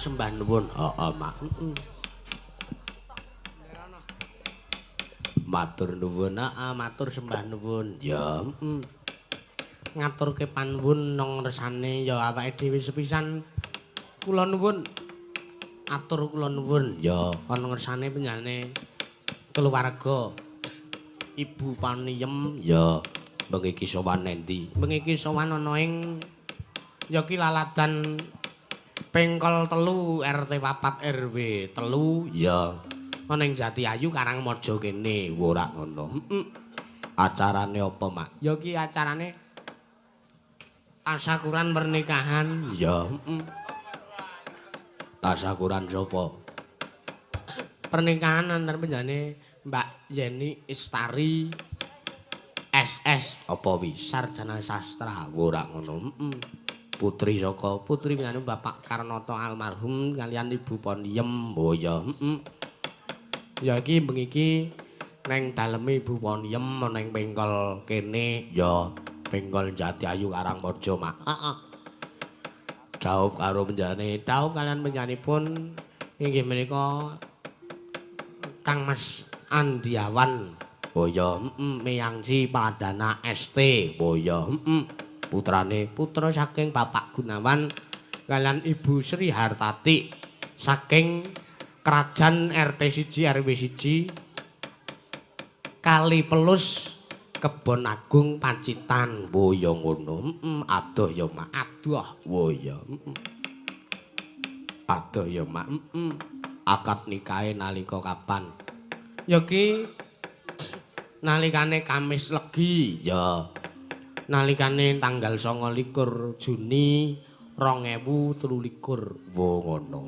sembah nuwun. Heeh, Mak. Matur nuwun, matur sembah nuwun. Ya, ngaturke panuwun nang ngersane ya awake dhewe sepisan. Kula nuwun. Atur kula nuwun ya ana ngersane penjane keluarga Ibu Paniyem ya mengiki sowan endi? Mengiki sowan ana ing ya ki laladan Pengkol 3 RT 4 RW 3 ya ana ing Jatiayu Karangmaja kene ora ngono. Acarane apa, Mak? Ya ki acarane tasyakuran pernikahan ya. Tasyakuran sapa? Pernikahan antar penjane Mbak Yeni Istari SS apa wi sarjana sastra ora ngono. Putri saka putri penjane Bapak Karnata almarhum kalian Ibu Poniem. Oh ya, Ya iki bengi iki neng daleme Ibu Poniem ana ing Pengkol kene ya Pengkol Jatiayu Karangmaja, Mak. Heeh. Dhaup karo penjane, dhaup kalian penjanipun inggih menika Kang Mas Andiawan. Oh ya, Meyangsi Padana ST. Oh ya, putrane putra saking Bapak Gunawan kalian Ibu Sri Hartati saking Krajan RT 1 RW 1 Kali Pelus Kebon Agung Pacitan. Oh ya ngono. Adoh ya Mak, adoh. Oh ya. Adoh ya Mak. Akad nikahe nalika kapan? Ya ki nalikane Kamis Legi ya. Nalikane tanggal 29 Juni 2023. Wo ngono.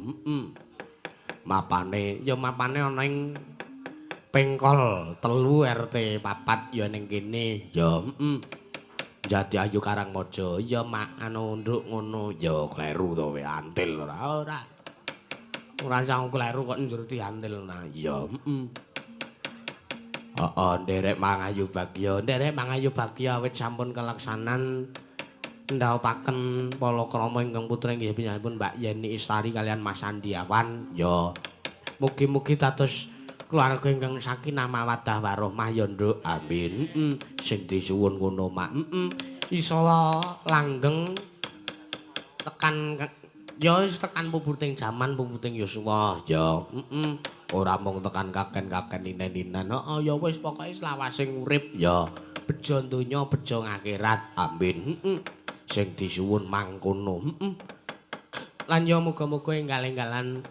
Mapane ya mapane ana ing Pengkol 3 RT 4 ya ning kene ya. Jatiayu Karangmaja. Ya Mak anu nduk ngono ya kleru to we antil ora. Ora sang kleru kok njur diantil nah ya. Nderek Mangayu Bagya, nderek Mangayu Bagya awit sampun kalaksanan ndhaupaken palakrama ingkang putra inggih panjenenganipun Mbak Yeni Istari kalian Mas Andiawan. Ya. Mugi-mugi dados keluarga ingkang sakinah mawaddah warahmah ya nduk. Amin. Sing disuwun ngono Mak. Iso langgeng tekan ya wis tekan puputing jaman puputing yuswa ya. Ora mung tekan kaken-kaken inen-inen. Ya wis pokoke selawasing urip ya bejo donya bejo akhirat. Amin. Sing disuwun mangkono. Lan ya muga-muga enggal-enggalan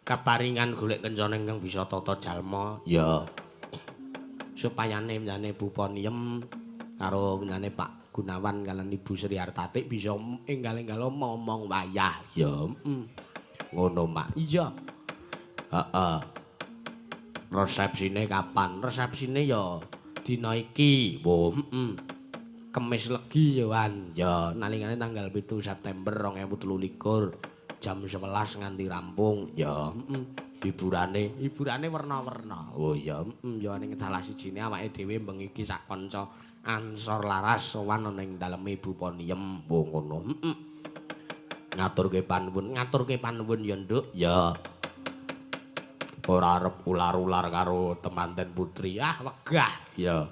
kaparingan golek kencana ingkang bisa tata jalma ya. Supayane menjane Bu Poniem karo menjane Pak Gunawan kalian Ibu Sri Hartati bisa enggal-enggal momong wayah ya. Ngono Mak. Iya. Heeh. Resepsine kapan? Resepsine ya dina iki. Wo, Kemis Legi ya Wan. Ya nalikane tanggal 7 September 2023 jam 11 nganti rampung. Ya, hiburane werna-werna. Oh ya, ya ning salah sijine awake dhewe bengi iki sak kanca Ansor Laras sowan ning daleme Ibu Poniem. Oh ngono. Ngaturke panuwun ya Nduk. Ya. Ora arep ular-ular karo temanten putri. Ah, wegah. Ya.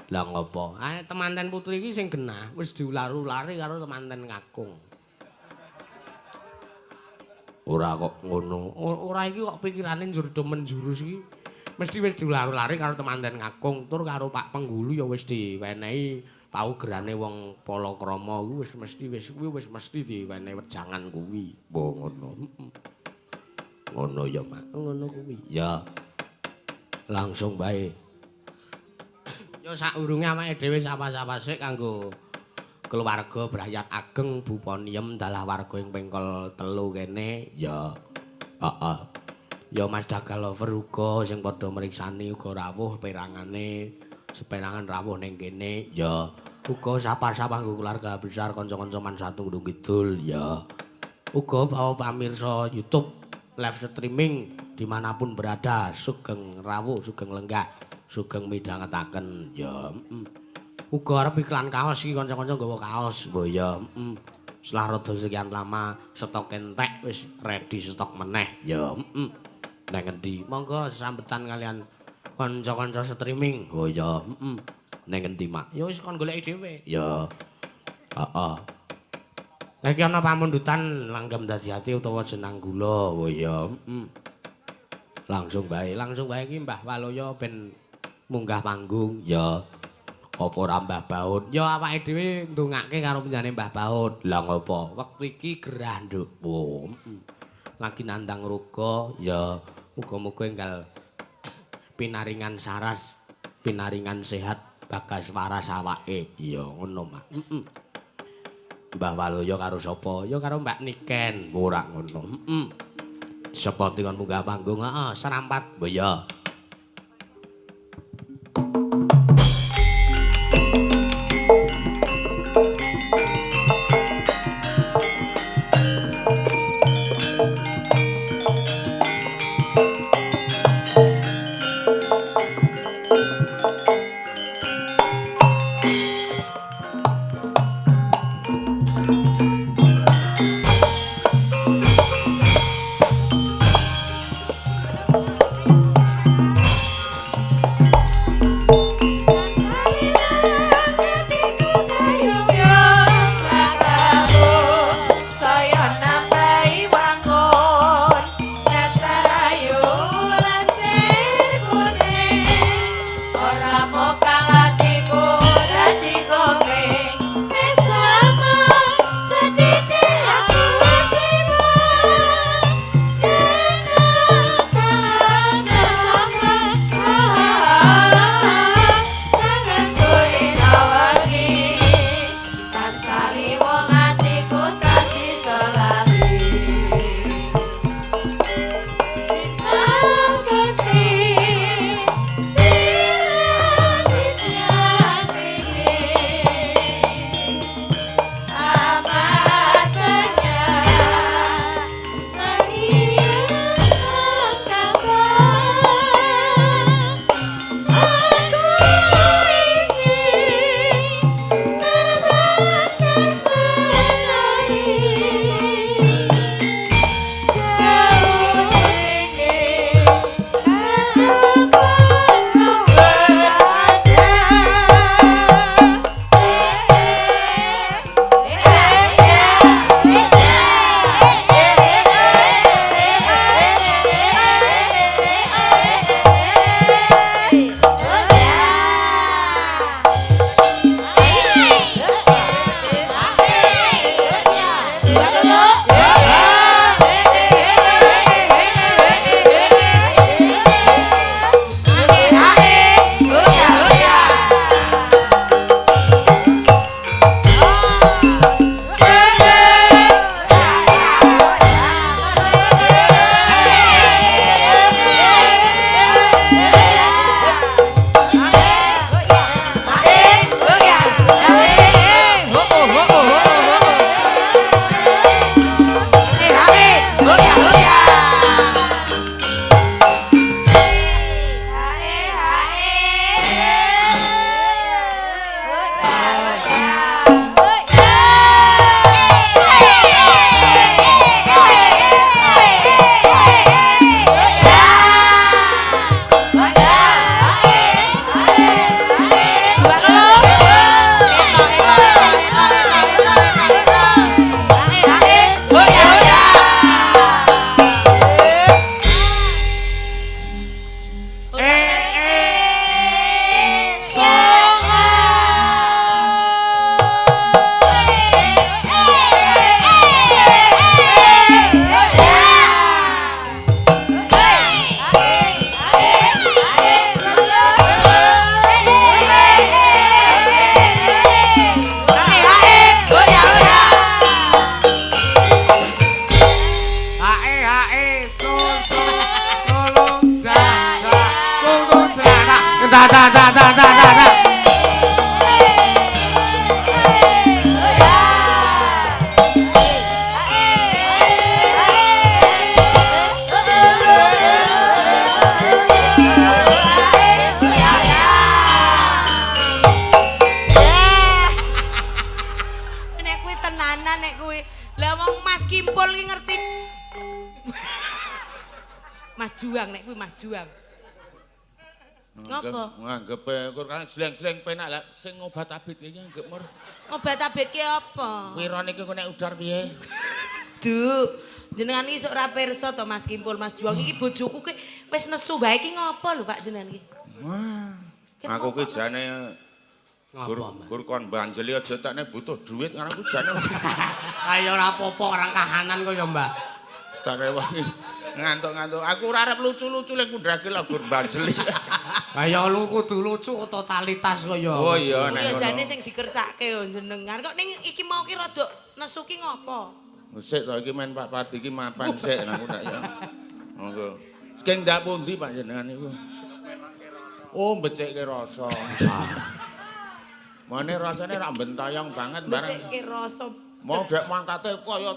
Lah ngopo? Temanten putri iki sing genah wis diular-ulari karo temanten kakung. Ora kok ngono. Ora iki kok pikirane njur do menjurus iki. Mesti wis diular-ulari karo temanten kakung tur karo Pak Penggulu ya wis diwenehi paugerane wong palakrama kuwi wis mesti diwenehi wejangan kuwi. Mbok ngono. Ngono ya, Mak. Ngono kuwi. Ya. Langsung bae. Ya saurunge awake dhewe sapa-sapa sik kanggo keluarga Brayat Ageng Bu Poniem dalah warga ing Pengkol 3 kene ya. Heeh. Ya Mas Dagal Lover uga sing padha mriksani uga rawuh perangane seperangan rawuh ning kene ya. Uga sapa-sapa kanggo keluarga besar kanca-kanca Mansatu Gunung Kidul ya. Uga para pamirsa YouTube live streaming dimanapun berada sugeng rawuh sugeng lenggah sugeng midhangetaken ya. Uga arep iklan kaos iki kanca-kanca nggawa kaos. Oh ya, Setelah rada sekian lama stok entek wis ready stok meneh. Ya, Nang endi? Monggo sambetan kalian kanca-kanca streaming. Oh ya, Nang endi, Mak? Ya wis kon goleki dhewe. Ya. Heeh. Lah iki ana pamundutan langgam dadi ati utawa jenang gula. Oh ya, Langsung bae iki Mbah Waloyo ben munggah panggung. Ya. Apa ora Mbah Baut? Ya awake dhewe ndongake karo penjane Mbah Baut. Lah ngopo? Wektu iki gerah, Nduk. Oh, Lagi nandang ruga, ya muga-muga enggal pinaringan saras, pinaringan sehat bagas waras awake. Ya ngono, Mak. Mbah Waloyo karo sapa? Ya karo Mbak Niken. Ora ngono. Sapa dikon munggah panggung? Heeh, serampat. Oh ya. tenanan nek kuwi kuwi Mas Juang. Ngopo? Nganggepe kur kan sleng-sleng penak lah sing obat abit iki anggap mur. Obat abit ki apa? Wirane iki kok nek udar piye? Duh, jenengan iki sok ora pirsa to Mas Kimpul Mas Juang iki bojoku ki wis nesu bae iki ngopo lho Pak jenengan iki? Wah. Aku ki jane Gur kon banjeli aja tekne butuh duit kan aku jane. Ayo ora apa-apa orang kahanan kok ya, Mbak. Stare wangi. Ngantuk-ngantuk. Aku ora arep lucu-lucu lek kundrake lah gur banjeli. Ayo lu kudu lucu totalitas kok ya. Oh iya nek ngono. Ya jane sing dikersake yo jenengan. Kok ning iki mau ki rada nesu ki ngopo? Sik to iki men Pak Parti iki mapan sik aku tak ya. Monggo. Sing ndak pundi Pak jenengan niku? Oh, becekke rasa. Mane rasane rak bentayang banget bareng. Becekke rasa. Mau dek mangkate kaya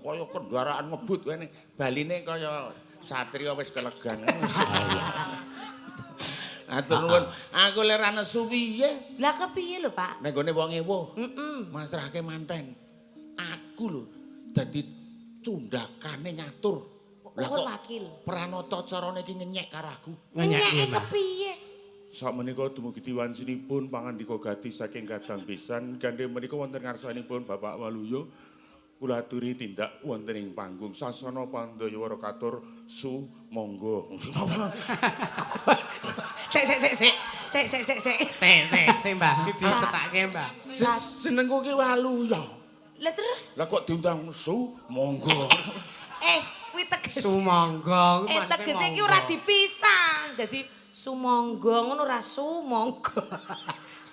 kaya kendaraan ngebut kene. Baline kaya satria wis kelegan. Atur nuwun. Aku lek ra nesu piye? Lah kepiye lho, Pak? Nek gone wong ewo. Heeh. Masrahke manten. Aku lho dadi cundakane ngatur. Lah kok wakil. Pranata carane iki ngenyek karo aku. Ngenyeke kepiye? Sakmenika dumugi diwancinipun pangandika gati saking kadang pisan gandhe menika wonten ngarsanipun Bapak Waluyo kula aturi tindak wonten ing panggung sasana Pandayawara katur sumangga. Sik, Mbak. Iki dicetake, Mbak. Jenengku ki Waluyo. Lah terus? Lah kok diundang sumangga. Kuwi tegese. Sumangga. Tegese iki ora dipisah. Dadi sumangga ngono ora sumangga.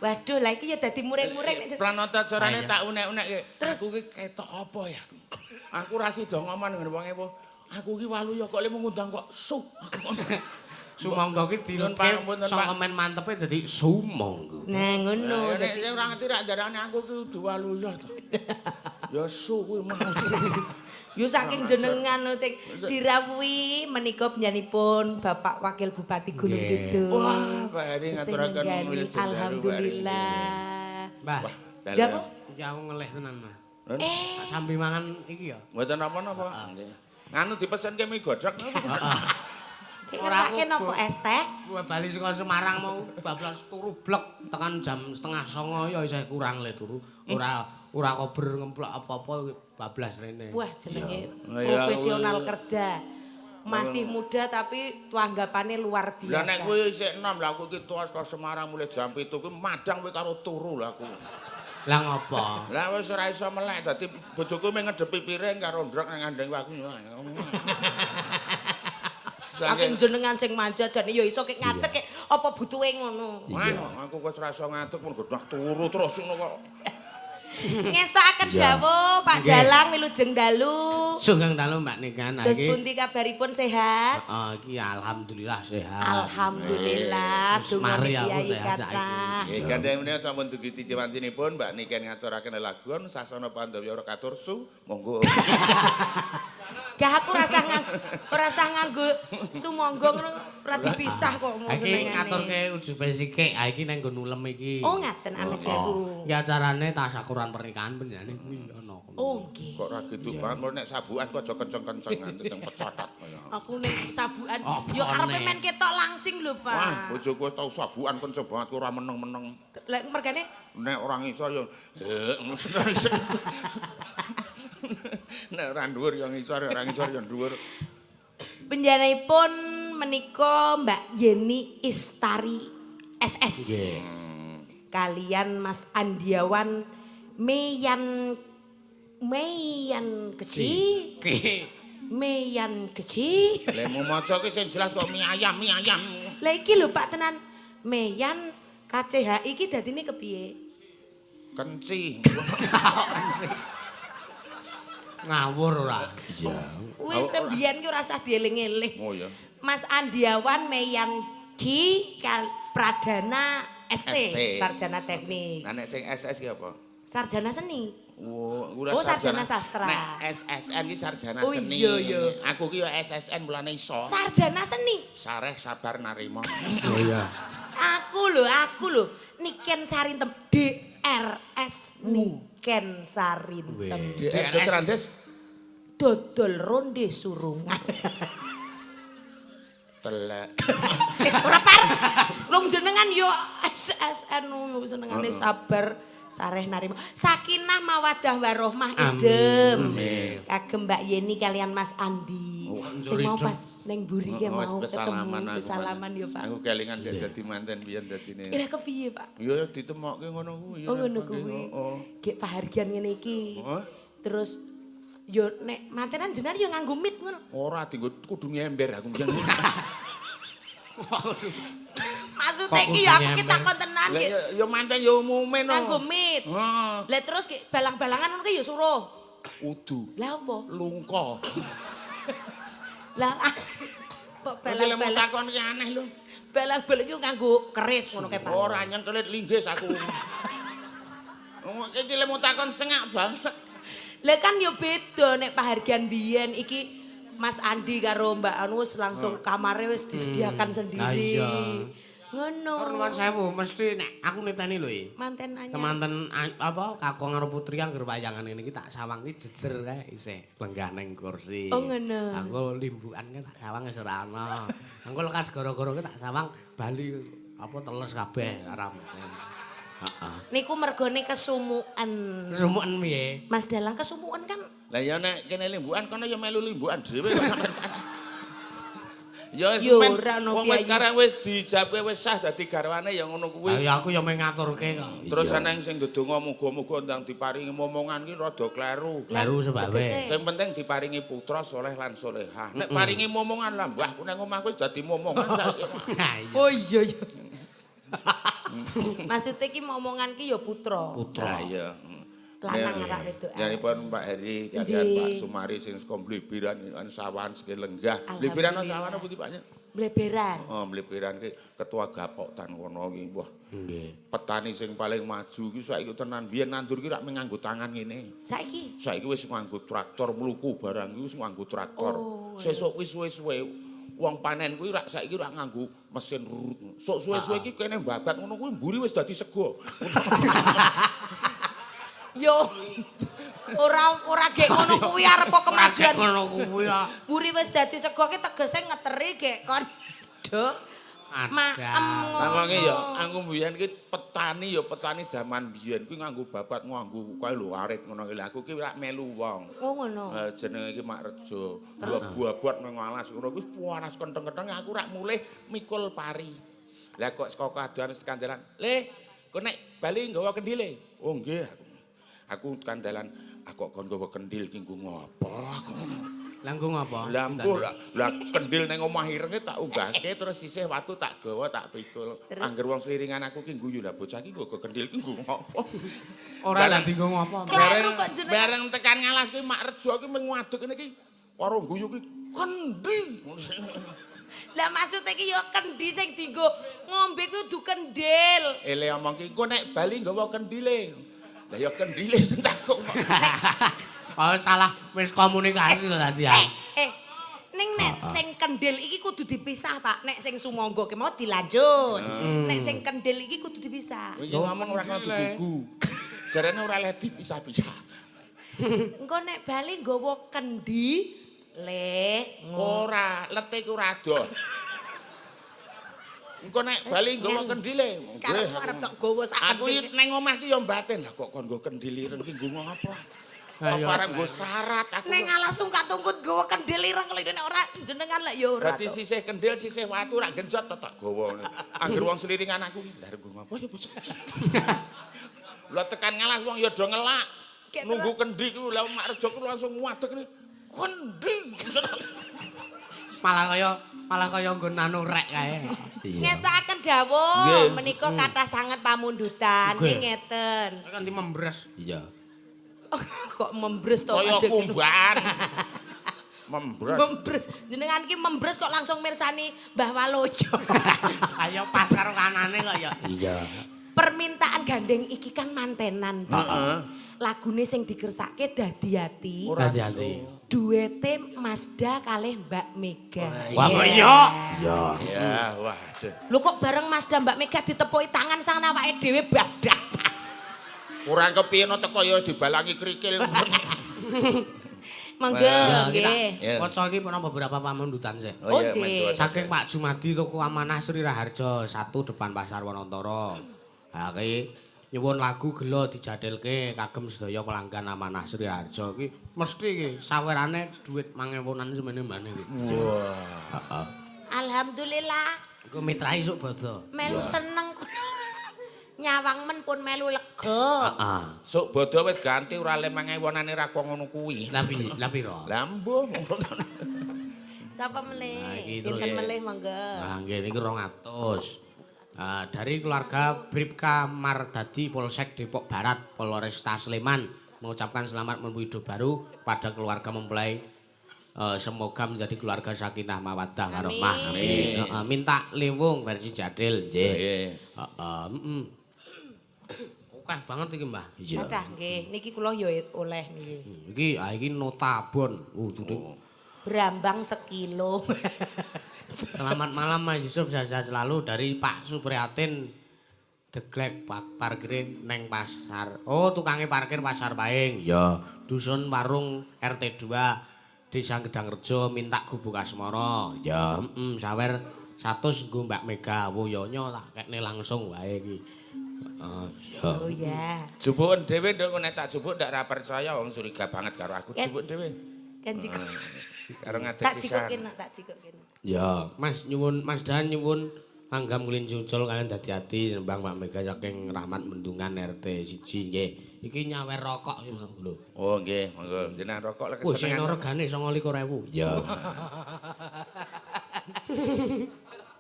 Waduh, lah iki ya dadi muring-muring. Pranata carane tak unek-unek. Aku ki ketok apa ya? Aku ra sida ngomong ngene wong ewo. Aku ki Waluyo kok le ngundang kok su. Sumangga ki dilutke sangkemen mantepe dadi sumangga. Nah, ngono. Nek ora ngerti rak darane aku ki kudu Waluyo to. Ya su kuwi mau. Yo saking jenengan sing dirawuhi menika panjenenganipun Bapak Wakil Bupati Gunung Kidul. Wah, Pak Heri ngaturaken alhamdulillah. Mbah. Ndak iki aku ngelih tenan, Mas. Tak sambil mangan iki ya. Mboten napa-napa. Nganu dipesenke mie godhog. Ora saken napa es teh? Gua bali saka Semarang mau bablas turu blek tekan jam 8:30 ya isih kurang le turu. Ora kober ngemplok apa-apa bablas rene. Wah, jenenge profesional kerja. Masih muda tapi tuanggapane luar biasa. Lah nek kowe isih enom lah aku iki tuas ka Semarang mulai jam 7 kuwi madang kowe karo turu lah aku. Lah ngopo? Lah wis ora iso melek dadi bojoku mung ngedhepi piring karo ndrok nang ngandeng aku. Saking jenengan sing manja jane ya iso kek ngadeg kek apa butuhe ngono. Wah, aku wis ora iso ngadeg mun godhog turu terus ngono kok. Ngestakaken dawuh Pak Dalang wilujeng dalu. Sugeng dalu Mbak Nikan. Terus pundi kabaripun sehat? Heeh, iki alhamdulillah sehat. Alhamdulillah. Mari aku Kiai sehat kata. Nggih, gandeng menika sampun dugi diwancinipun Mbak Niken ngaturaken lelagon sasana Pandawiyara katur su monggo. Gah aku rasah nganggo sumangga ngono ora dipisah kok ngono Iki jenengane. ngaturke ujube sithik. Ha iki nang nggo nulem iki. Oh, ngaten amit sewu. Ya acarane tasakuran pernikahan penjane kuwi ono. Oh, nggih. Kok ra gitu banget nek sabukan kok aja kenceng-kenceng nganti teng pecotat kaya. Aku ning sabukan ya karepe men ketok langsing lho, Pak. Wah, bojoku tau sabukan kenceng banget ora meneng-meneng. Lek mergane Nek ora ngisor ya nek ora dhuwur ya ngisor, ora ngisor ya dhuwur. penjanaipun menika Mbak Yeni Istari SS. Kalian Mas Andiawan Meyan Keci. Meyan Keci. Lek mau maca ki sing jelas kok mie ayam. Lah iki lho Pak tenan. Meyan KCH iki dadine kepiye? Kenci. Ngawur ora? Iya. Wis sembian ki ora usah dieling-eling. Oh ya. Mas Andiawan Meyan Ki Pradana ST, Sarjana Teknik. Nah nek sing SS ki apa? Sarjana Seni. Oh, sarjana sastra. Nek SSN ki sarjana Oh, seni. iya. Aku ki ya SSN mulane iso. Sarjana Seni. Sareh sabar narima. Oh iya. Aku lho Niken Sarintem DRS Niken Sarintem. Dokter Andes Dodol ronde surungan. telek. Ora par. Rung jenengan yo SSN senengane sabar sareh narima. Sakinah mawaddah warahmah idem. Kagem Mbak Yeni kalian Mas Andi. Sing mau pas ning mburi ki mau ketemu salaman yo Pak. Aku kelingan dadi manten biyen dadine. Ira kepiye Pak? Ya ditemokke ngono kuwi. Oh ngono kuwi. Gek pahargyan ngene iki. Terus yo nek mantenan jenengan yo nganggo mit ngono. Ora dienggo kudu ngember aku mbiyen. Maksudnya iki ya aku ki takon tenan ki. Ya manten ya umume no. Nganggo mit. Lah terus ki balang-balangan ngono ki ya suruh. Udu. Lah apa? Lungko. Lah kok balang-balang takon ki aneh lho. Balang-balang ki nganggo keris ngono kae Pak. Ora nyengkelit linggis aku. Iki lemu takon sengak banget. Lah kan yo beda nek pahargyan biyen iki Mas Andi karo Mbak Anu wis langsung kamare wis disediakan sendiri. Ngono. Nuwun sewu, mesti nek aku niteni lho Manten anyar. Kemanten apa kakung karo putri anggere wayangan ngene iki tak sawang iki jejer kae isih lenggah ning kursi. Oh ngono. Anggo limbukan ki tak sawang wis ora ana. Anggo lekas gara-gara ki tak sawang bali apa teles kabeh ramten. Heeh. Niku mergone kesumuken. Kesumuken piye? Mas Dalang kesumuken kan. Lah ya nek kene limbukan kono ya melu limbukan dhewe kok. Ya Yo, men ora ono wong wis kiai. sekarang wis dijabke wis sah dadi garwane ya ngono kuwi. Ya aku ya meh ngaturke kok. Terus ana sing ndedonga muga-muga ndang diparingi momongan ki rada kleru. Kleru sebabe. Sing penting diparingi putra soleh lan solehah. Nek paringi momongan lah mbahku nang omahku wis dadi momongan saiki. Oh iya iya. Maksudnya ki momongan ki ya putra. Putra ya. Lanang arak wedok. Janipun Mbak Heri, kalian Pak Sumari sing saka Mlebiran sawan sing lenggah. Mlebiran sawan apa pundi Paknya? Mleberan. Oh, Mlebiran ki ketua Gapoktan kono ki. Wah. Nggih. Petani sing paling maju ki saiki tenan biyen nandur ki rak nganggo tangan ngene. Saiki Saiki wis nganggo traktor mluku barang ki wis nganggo traktor. Sesuk wis suwe-suwe wong panen kuwi rak saiki rak nganggo mesin. Sok suwe-suwe iki kene babat ngono kuwi mburi wis dadi sego. yo ora gek ngono kuwi arep kemajuan. Ngono kuwi ya. Buri wis dadi sego ki tegese ngeteri gek kon. Duk. Maem ya aku mbiyen ki petani ya petani jaman biyen kuwi nganggo babat nganggo kae lho arit ngono ki. Aku ki rak melu wong. Oh ngono. Jenenge iki Mak Rejo. Buah-buah nang alas ngono kuwi panas kenteng-kenteng aku rak mulih mikul pari. Lah kok saka kadoan kandalan. Le, kok nek bali nggawa kendile? Oh nggih. Aku kandalan aku kon nggawa kendil ki nggo ngopo aku. Langkung apa? Lampu lah kendil nang omah irenge tak unggahke terus sisih watu tak gawa tak pikul. Angger wong sliringan aku ki guyu lah bocah ki nggo kendil ki nggo ngopo. Ora lah dinggo ngopo. Kleru kok jenenge. Bareng tekan ngalas ki Mak Rejo ki mung ngaduk ngene ki karo guyu ki kendi. Lah maksudnya ki yo kendi sing dienggo ngombe kuwi kudu kendil. Ele omong ki engko nek bali nggawa kendile. Lah ya kendile sing takok. Oh salah wis komunikasi to tadi ya. Ning nek sing kendil iki kudu dipisah, Pak. Nek sing sumangga ki mau dilanjut. Nek sing kendil iki kudu dipisah. Ya ngomong ora kena digugu. Jarane ora oleh dipisah-pisah. Engko nek bali nggawa kendi le Ora, letih ku ora adol. Engko nek bali nggawa kendile. sekarang aku arep tok gawa sak Aku iki nang omah ki ya mbaten lah kok kon nggo kendil ireng ki nggo apa? Apa arep nggo syarat aku. ning langsung katungkut gawa kendil ireng lho nek ora jenengan lek ya ora. Dadi sisih kendil sisih watu rak genjot tak gawa. Angger wong seliringan aku lah nggo apa ya bocah. Lah tekan ngalas wong ya do ngelak. Nunggu kendi ku lah Mak Rejo ku langsung ngadeg ni. Kendi. Malah kaya nggo nanu rek kae. Ngestakaken dawuh menika kathah sanget pamundutan ning ngeten. Kan membres. Iya. Kok membres to Kaya adek kumbar. Membres. membres. Jenengan ki membres kok langsung mirsani Mbah Walojo. Kaya pasar kanane kok ya. Iya. Permintaan gandeng iki kan mantenan. Heeh. Lagune sing dikersake Dadi Ati. Hati-hati. Duete Mazda kalih Mbak Mega. Wah kok iya. Iya. Ya, waduh. Lho kok bareng Mazda Mbak Mega ditepuki tangan sang awake dhewe badak. Kurang kepiye no teko ya dibalangi krikil. Monggo Ya, kita nggih. waca iki ana beberapa pamundutan sih. Oh, iya, jih. menjual Saking saja. Pak Jumadi toko Amanah Sri Raharja 1 depan Pasar Wonontoro. Ha iki nyuwun lagu gelo dijadilke kagem sedaya pelanggan Amanah Sri Raharja iki mesti iki sawerane dhuwit 5.000-an semene-mene iki. Wah. Heeh. Alhamdulillah Iku mitrai sok bodo. melu seneng nyawang men pun melu lega. Heeh. Sok bodo wis ganti ora 5.000-anane ra kok ngono kuwi. Lah piro? Lah mbuh. Sapa Nah, melih? iki Sinten terus. melih monggo. Nah, nggih niki 200. Dari keluarga Bribka Mardadi Polsek Depok Barat Polresta Sleman mengucapkan selamat menempuh hidup baru pada keluarga mempelai. Semoga menjadi keluarga sakinah mawaddah warahmah. Amin. Minta liwung versi jadil nggih. Nggih. Heeh, Oke banget iki, Mbah. Iya. Kathah nggih, niki kula ya oleh niki. Iki notabon. Duduk. Brambang sekilo. Selamat malam Mas Yusuf, sehat selalu dari Pak Supriyatin Deglek parkirin neng pasar. Oh, tukangnya parkir Pasar Paing. Ya, dusun warung RT 2 Desa Gedangrejo minta gubuk asmara. Ya, sawer 100 nggo Mbak Mega. Woyonya tak kekne langsung wae iki. Ya. Oh ya. Jubuken dhewe nduk nek tak jubuk ndak ra percaya wong curiga banget karo aku. Jubuk dhewe. Kan jiko. Karo ngadeg Tak pisan. jikokin, tak jikokin. Ya, Mas nyuwun Mas Dan nyuwun Anggam kulin cucul kalian dadi ati sembang Pak Mega saking Rahmat Mendungan RT 1 nggih. Iki nyawer rokok iki Mas lho. Oh nggih, monggo. Jenengan rokok lek Wis sing kesenengan. regane 29.000. Ya.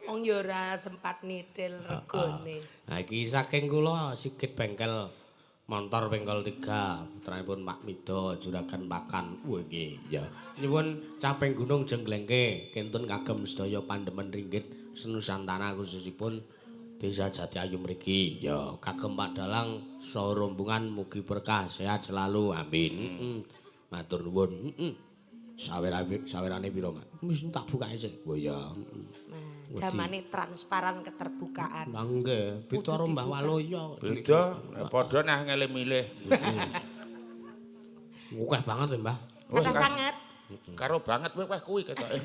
Wong ya ora sempat nidil regane. Nah iki saking kula Sigit Bengkel Montor Bengkel 3, putranipun Pak Mido Juragan Pakan. Wah nggih, ya. Nyuwun Caping Gunung Jengglengke kentun kagem sedaya pandemen ringgit senusantara khususipun Desa Jati Ayu mriki. Ya, kagem Pak Dalang saha rombongan mugi berkah sehat selalu. Amin. Matur nuwun. Sawerane piro, Mas? Wis tak bukake sik. Oh ya. Nah, zamane transparan keterbukaan. Lah nggih, beda karo Mbah Waloyo. Beda, padha nah ngelih-milih. Akeh banget ya, Mbah. Kata sangat. Karo banget wis kuwi ketoke.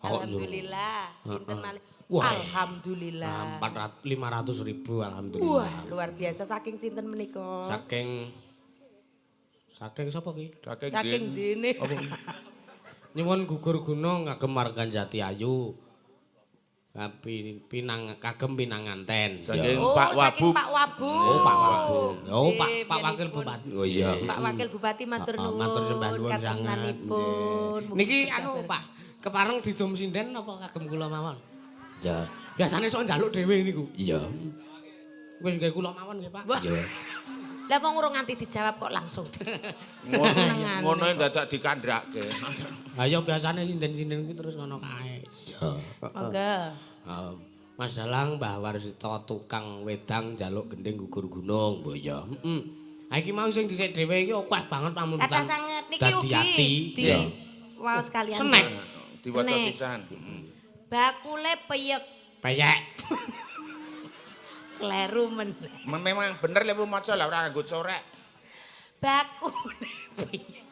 Alhamdulillah. Sinten malih? Wah. Alhamdulillah. 500.000 alhamdulillah. Wah, luar biasa saking sinten menika? Saking sapa ki? Saking dene. Nyuwun gugur gunung kagem Margan Jati Ayu. Kagem Pinanganten. Saking Oh, Pak saking Wabub. Pak Wabub. Oh, Pak Wabub. Oh, Pak Nggih, Wakil biyenipun. Bupati. Oh iya. Pak Wakil Bupati matur nuwun. Matur sembah nuwun sangat. Katresnanipun. Nggih. Niki anu Pak, kepareng didom sinden apa kagem kula mawon? Ya. Biasane sok njaluk dhewe niku. Iya. Wis nggih kula mawon nggih, Pak. Wah. Lah wong urung nganti dijawab kok langsung. Senengane. Ngono dadak dikandrake. Lah ya biasane sinden-sinden iki terus ngono kae. Iya. Monggo. Mas Dalang Mbah Warsita tukang wedang njaluk gending gugur gunung. Oh ya. Heeh. Ha iki mau sing dhisik dhewe iki akeh banget pamundutan. Kata sanget niki Dadi ugi. ati. Di Iya. waos kalian. Senek. Diwaca Senek. pisan. Bakule peyek Peyek. kleru meneh. Memang bener lek maca lah ora nganggo corek. Bakule peyek.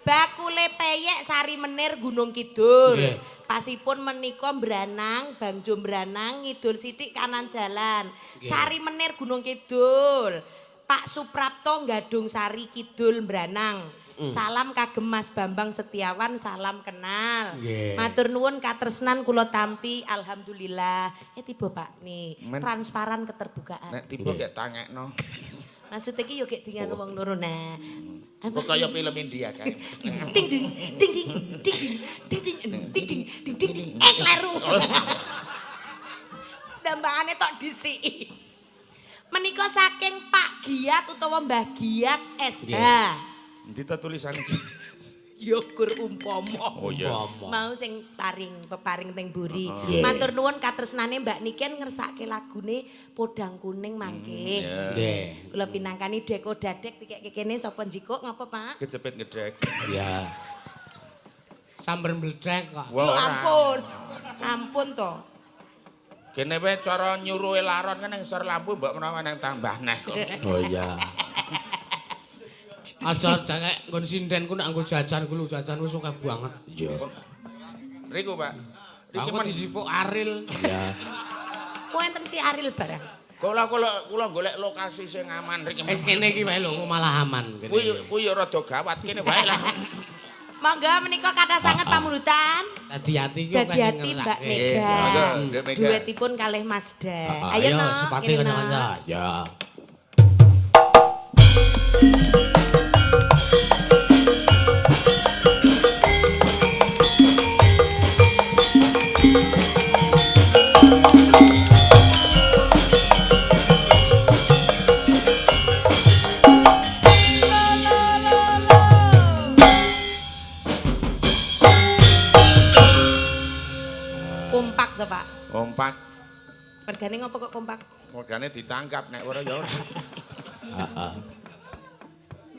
Bakule peyek Sari Menir Gunung Kidul. Nggih. Pasipun menika Mbranang, Bangjo Mbranang ngidul sithik kanan jalan. Sari Menir Gunung Kidul. Pak Suprapto Gadung Sari Kidul Mbranang. Salam kagem Mas Bambang Setiawan, salam kenal. Nggih. Matur nuwun katresnan kula tampi, alhamdulillah. Tiba Pak nih, Men- transparan keterbukaan. Nek tiba kek tangekno. Maksud iki yo gek dengan wong loro nah. Kok kaya film India kae. Ding ding ding ding ding ding ding ding ding ding ding ding ding kleru. Dambangane tok dhisik. Menika saking Pak Giat utawa Mbah Giat SH. Endi ta tulisan iki? Yo gur umpama. Oh iya. Mau sing peparing teng buri. Nggih. Matur nuwun katresnane Mbak Niken ngersake lagune Podang Kuning mangke. Nggih. Kula pinangkani Deko Dadek tikek kene sapa njikuk ngapa Pak? Kejepit ngedek. Ya. Sambar mledek kok. Wah Lho, ora. ampun. Ampun to. Kene wae cara nyuruhe laron kan ning sor lampu mbok menawa nang tambah neh kok. Oh iya. Aja cekek nggon sinden ku nak nggo jajan ku lho, jajan wis akeh banget. Iya. Riku, Pak. Riki Aku disipuk Aril. Iya. Wonten si Aril barang. Kula golek lokasi sing aman riki. Wis kene iki wae lho, malah aman kene. Kuwi ya rada gawat kene wae lah. Monggo menika kathah sanget pamundutan. Dadi-ati iki Dadi ati Mbak Mega. Mbak Mega. Duetipun kalih Mas Da. Ayo no, sepati kene no. kanca-kanca. Ya. Kompak to, Pak. Kompak. Mergane ngopo kok kompak? Modane ditangkap nek ora ya ora. Heeh.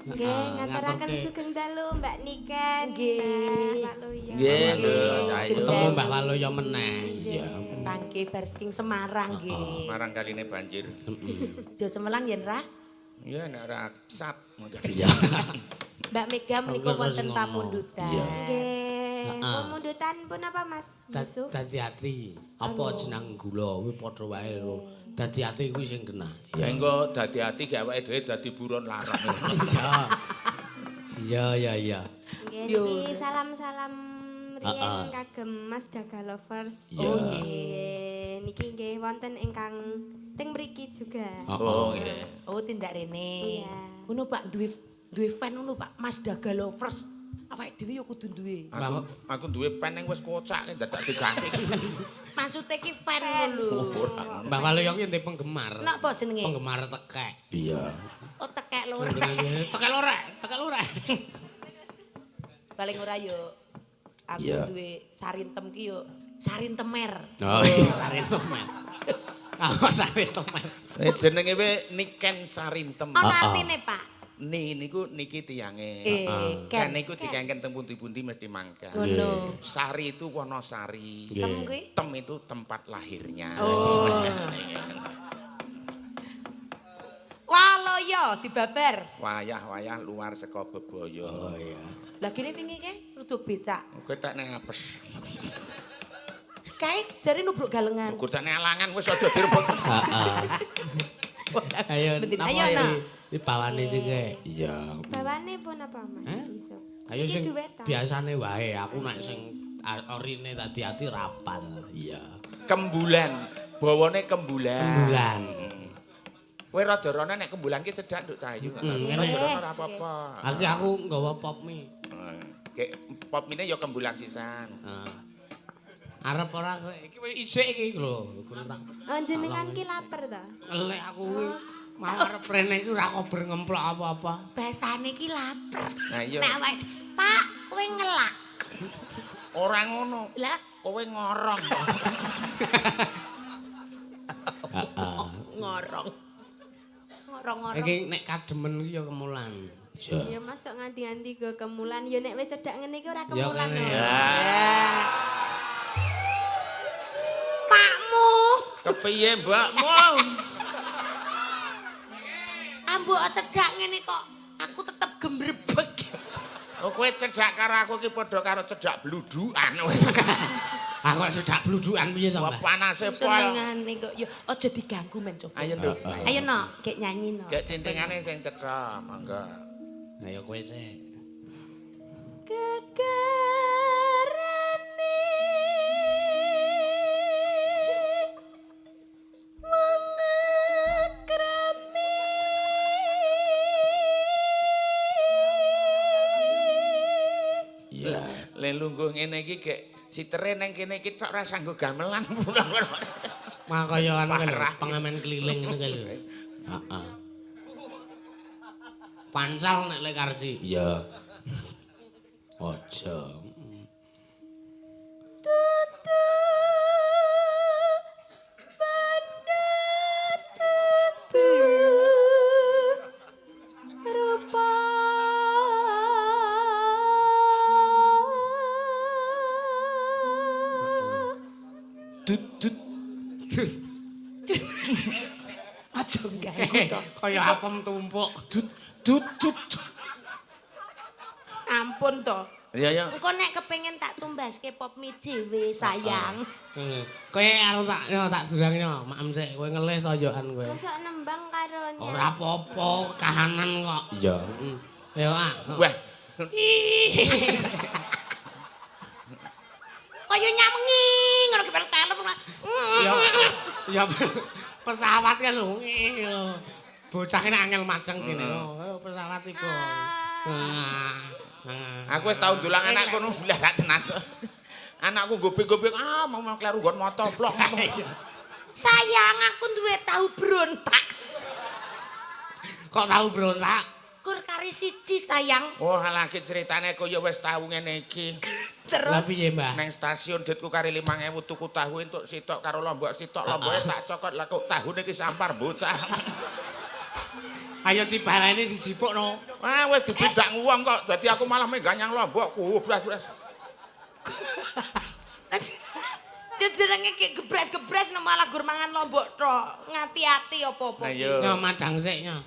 Nggih, ngaturaken sugeng dalu Mbak Niken. Nggih. Pak Loya. Nggih, lho. Ayo. Ketemu Mbak Waloyo meneh. Iya. Bangke Barsking Semarang nggih. Marang kaline banjir. Jo Semelang yen ra. Iya nek ora sap. Iya. Mbak Mega menika Terus wonten ngono. pamundutan. Iya. Nggih. Pemundutan pun apa Mas Yusuf? Dadi-ati. Apa jeneng gula kuwi padha wae lho. Dadi-ati kuwi sing kena. Engko dadi ati gak awake dhewe dadi buron larang. Iya. Iya. Nggih, Yo. niki salam-salam riyen kagem Mas Daga Lovers. Iya. Oh nggih. Niki nggih wonten ingkang teng mriki juga. Oh nggih. Oh, tindak rene. Iya. Ngono Pak, duwe fan ngono Pak, Mas Daga Lovers. Awake dhewe ya kudu duwe. Aku duwe pen yang wis kocak nek dadak diganti. Maksude ki fan lho. Mbak Waloyo ki ndek penggemar. Napa jenenge? Penggemar tekek. Iya. Oh, tekek loro. Tekek lorek. Paling ora yo aku Iya. duwe sarintem ki yo sarintemer. Oh, sarin temen. Aku sarin temen. Jenenge we Niken Sarintem. Ana artine, Pak. Niku niki tiyange. Ken. Ken niku dikengken teng pundi-pundi mesti mangkat. Ngono. Sari itu Wonosari. Tem kuwi. Tem itu tempat lahirnya. Oh. Waloyo dibabar. Wayah-wayah luar saka bebaya. Oh iya. Lah kene wingi ke rada becak. Kowe tak ning apes. Kae jare nubruk galengan. Ukur tak ning alangan wis aja direbut. Ayo, Betul, napa ayo, ya? Nak. Di bawane sing kae. Iya. Bawane pun apa Mas Yusuf? Ayo Niki sing duetan. biasane wae, aku nek sing orine dadi-ati rapal. Iya. Kembulan, bawane kembulan. Kembulan. Kowe rada rono nek kembulan ki cedhak nduk Cahayu. ngene. Rada rono ora apa-apa. Aku nggawa pop mie. Kayak pop mine ya kembulan sisan. Arep ora kowe iki wis isik iki lho. Oh jenengan ki lapar ta? Elek aku kuwi malah arep rene iki ora kober ngemplok apa-apa. Basane ki lapar. Nah iya. Nek awake, Pak, kowe ngelak. Ora ngono. Lah, Kowe ngorong. ngorong. Ngorong-ngorong. Iki nek kademen iki ya kemulan. Ya masuk nganti-nganti go kemulan. Ya nek wis cedhak ngene iki ora Ya kemulan. kene. lho. Pakmu, Kepiye, Mbakmu? ambu cedhak ngene kok aku tetep gembrebek. Oh, kowe cedhak karo aku ki padha karo cedhak bludukan. Aku sedak bludukan piye Wah, sampe? panase pol. Senengane kok ya aja diganggu men coba. Ayo, Nduk. Ayo no, gek nyanyi no. Gek cintingane sing cetha, mangga. Ayo kowe sik. Kekarane mengakrami Iya. Le lungguh ngene iki gek sitere nang kene iki tok ora sanggo gamelan. Makayan kan Parah. pengamen keliling ngene kan lho. Heeh. Pansal nek lek karsi. Iya. Aja. tutu banda tutu rupa Dut dut. Aja ganggu to. Kaya apem tumpuk. Dut dut dut. Ampun to. Iya ya. Engko nek kepengin tak tumbaske pop mie dhewe sayang. Kowe anu tak durangnya, maem sik kowe ngelih to yokan kowe. Mosok nembang karonya. Ora apa-apa, kahanan kok. Iya. Ya, ah. Wah, Kaya nyamengi ngono ki bareng telepon. Ya pesawat kan lho. Bocah kene angel maceng dene. Pesawat iku. aku wis tau ndulang anakku ngono blarak tenan. Anakku gobek-gobek mau kleru nggon moto blok. Sayang aku duwe tahu brontak. Kok tahu berontak? Kur kari siji sayang. Oh, lagi ceritane kok ya wis tau ngene iki. Lah Terus piye, Mbah? Neng stasiun ditku kari 5.000 tuku tahu entuk sitok karo lombok sitok lomboke tak cokot lah kok tahune iki sampar bocah. Ayo dibaleni dijipukno. Ah wis dibedak wong kok dadi aku malah mengganyang lombok blas-blas. Yo jenenge ki gebres-gebres malah gur mangan lombok tok. Ngati-ati apa-apa. Ayo. Ya madang sik nya.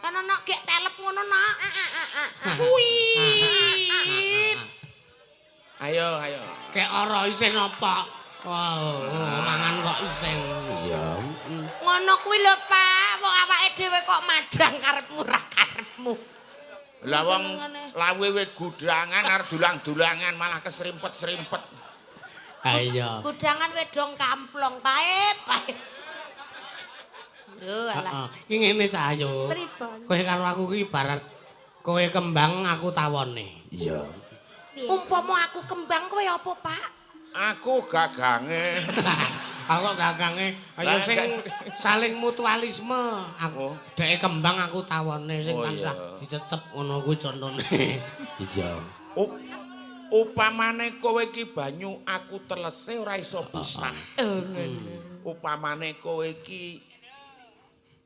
Kan ana gek telep ngono nak. Suwit. Ayo. Kek ora isin apa? Wow, mangan kok isin. Iya. Ngono kuwi lho, Pak. Wong awake dhewe kok madang karepmu ra karepmu. Lah wong lawewe gudangan arep dulang-dulangan malah keserimpet-serimpet. Ayo. Gudangan wedong kamplong pahit. Lho alah. Iki ngene cah ayo. Pripun? Kowe karo aku ki ibarat kowe kembang aku tawone. Iya. Umpama aku kembang kowe apa, Pak? Aku gagange. Aku gagange ayo sing saling mutualisme. Aku dhek kembang aku tawone sing tansah dicecep ngono kuwi contone. Iya. Upamane kowe iki banyu aku telese ora iso pisah. Upamane kowe iki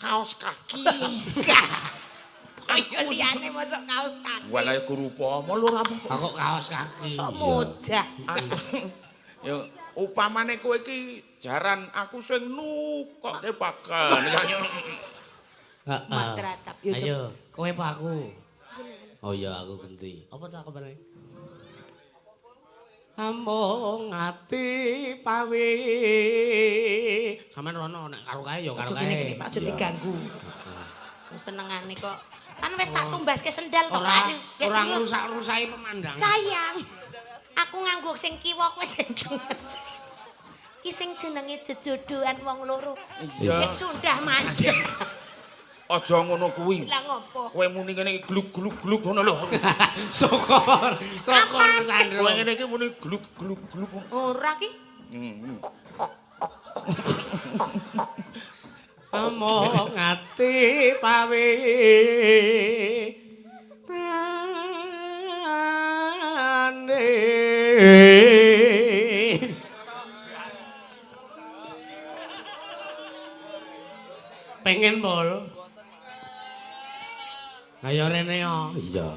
kaos kaki. Ayo liyane mosok kaos kaki. Walah iku rupa lho ora apa. Aku kaos kaki. Sok mojah. Yo upamane kowe iki jaran aku sing nukokke pakan. Heeh. Matratap yo. Ayo, kowe apa aku? Oh iya aku ganti. Apa tak kabare? Among ati pawe. Sampeyan rono nek karo kae ya karo Aja kae. gini Pak aja diganggu. Senengane kok. Kan wis tak tumbaske sendal to Pak. Ora ngrusak-rusaki pemandangan. Sayang. Aku nganggo sing kiwa kowe sing tengen. Ki sing jenenge jejodohan wong loro. Iya. Nek sundah mandeg. Aja ngono kuwi. Lah ngopo? Kowe muni ngene gluk-gluk-gluk ngono lho. Syukur Sandro. Kowe ngene iki muni gluk-gluk-gluk. Ora ki. Among ati pawe. Tane. Pengen bol. Ayo rene yo. Iya.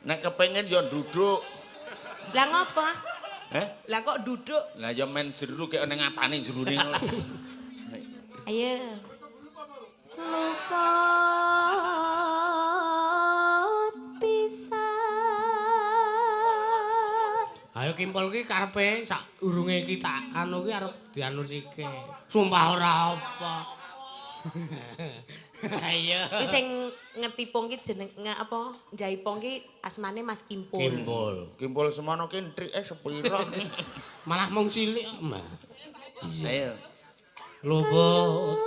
Nek kepengin ya duduk. Lah ngopo? Heh? Lah kok duduk? Lah ya men jeru kek ning ngapane jerune. Ayo. Lupa pisan. Ayo kimpul ki karepe sak urunge ki tak anu ki arep dianusike. Sumpah ora apa. Ayo. Ki sing ngetipung ki jeneng apa? Jaipong ki asmane Mas Kimpul. Kimpul. Kimpul semono ki entrike sepira. Malah mung cilik, Mbak. Ayo. Luput.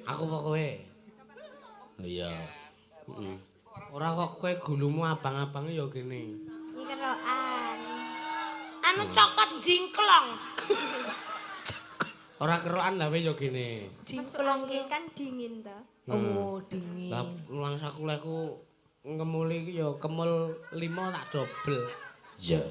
Aku apa kowe? Iya. Ora kok kowe gulumu abang-abang ya gini. Iki kerokan. Anu cokot jingklong. Ora kerokan lah ya gini. Jingklong ki kan dingin to. Oh, dingin. Lah nuwang sakulehku ngemuli iki ya kemul 5 tak dobel. Iya.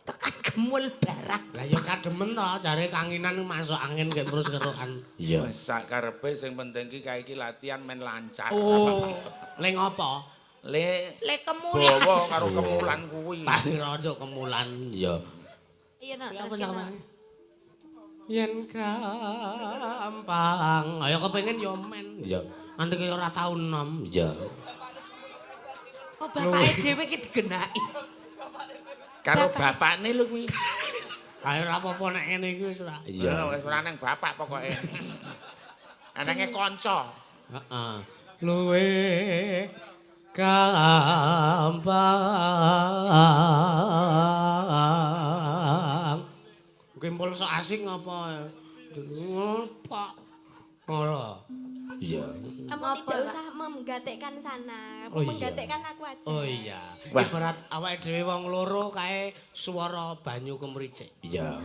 Tekan gemul barang. Lah ya kademen to jare kanginan masuk angin gek terus kerokan. Iya. Sak karepe sing penting ki kae iki latihan men lancar. Oh. Le ngopo? Le Kemul. bawa karo kemulan kuwi. Pangraja kemulan. Iya. Iya nak Apa terus cak kena. yen gampang ayo kepengin yo men ya andek ora tau enom ya Oh bapake dhewe iki digenaki. Karo bapakne lho kuwi. ayo ora apa-apa nek ngene iki wis ora Iya, wis ora nang bapak pokoke. Anenge kanca. heeh luwe gampang kumpul sok asik ngapa Pak ora iya Kamu tidak usah menggatekkan sana. Oh, iya. Menggatekkan aku aja. oh iya Wah. ibarat awake dhewe wong loro kae swara banyu kemricik iya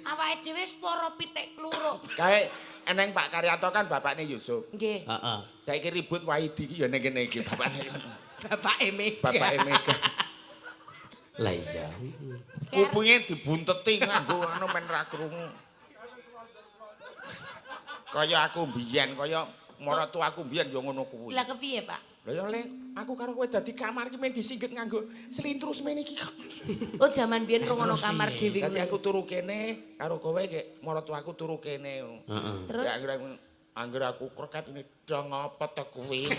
Awake dhewe swara pitik kluruk. Kae eneng Pak Karyato kan bapakne Yusuf. Nggih. heeh Saiki ribut Wahidi iki ya ning kene iki bapakne. Bapake Mega. Bapake Mega. lah iya Kupunge dibunteti nganggo anu men ra krungu. Kaya aku mbiyen, kaya maratuaku mbiyen ya ngono kuwi. Lah kepiye, Pak? Lah ya Le, aku karo kowe dadi kamar iki men disingget nganggo selintru semene iki. Oh, jaman biyen rungono kamar dhewe Dadi ngono. aku turu kene karo kowe iki maratuaku turu kene. heeh Terus Ya angger aku kroket ini dong apa to kuwi.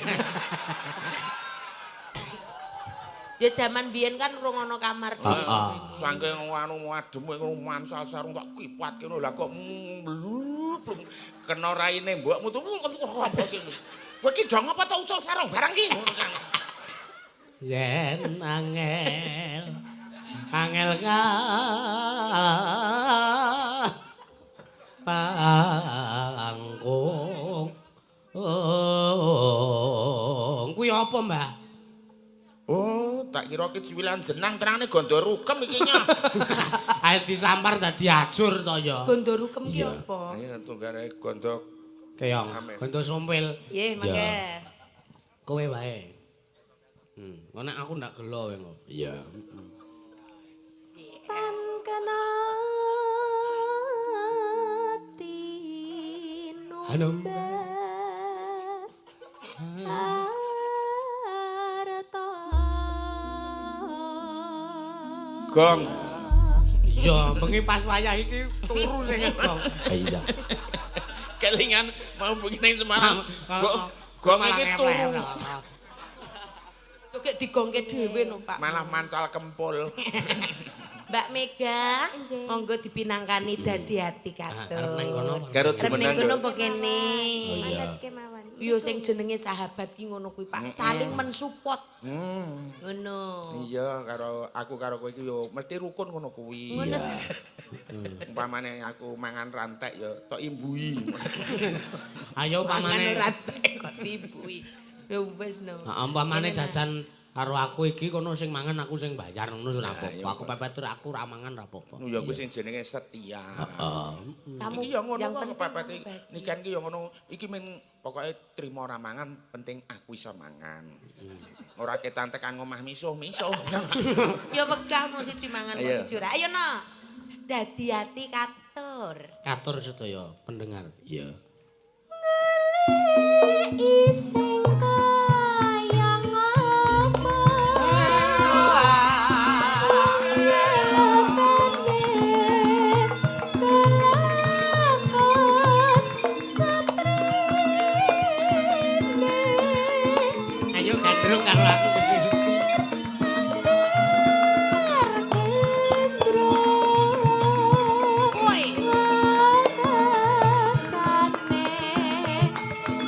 ya jaman biyen kan rungono kamar dhewe. heeh Saking anu adem ngono mansal sarung tak kipatke ngono lah kok mluplung kena raine mbokmu tuh apa iki. Kowe iki dong apa to ucul sarung barang iki ngono kan. yen angel ka pangkung kuwi apa Mbah Oh, tak kira ki ciwilan jenang terangane gondo rukem iki nya. ayo disampar dadi ajur to ya Gondo rukem ki Iya. apa? Ayo tunggane gondo keong Amin. gondo sumpil Nggih, mangke. kowe wae nek aku ndak gelo kowe iya Pan kena tinumbas arta gong. iya bengi pas wayah iki turu sing gong iya Kelingan mau bengi ning Semarang. Gong Gong iki turu. Kok digongke dhewe no, Pak. Malah mancal kempul. Mbak Mega, Nggih. monggo dipinangkani dadi ati arep nang kono katur. Karo Arep jumeneng. ning kono apa kene? iya. mandat kemawon. Yo sing jenenge sahabat ki ngono kuwi, Pak. Saling mensupport. Hmm. Ngono. Iya, karo aku karo kowe iki yo mesti rukun ngono kuwi. Ngono. Umpamane aku mangan rantek ya tok imbui. ayo Pamane pamane rantek kok tibui. Ya wis no. umpamane jajan karo aku iki kono sing mangan aku sing bayar ngono ora Nah, iya, apa-apa. Aku pepet tur aku ora mangan ora apa-apa. Ya kuwi sing jenenge setia. Heeh. Kamu Iki ya ngono yang kok penting kepepet kamu baik. nikan ki ya ngono. Iki men pokoke trimo ora mangan penting aku iso mangan. Ora ketan tekan ngomah misuh-misuh. Ya wegah mau siji mangan mau Ayo. siji ora. Ayo no. Dadi ati katur. Katur sedaya pendengar. Iya. Ising kaya ngapa kelakon satrene Ayo gandrung karo aku. Artendro Woi. Wakasane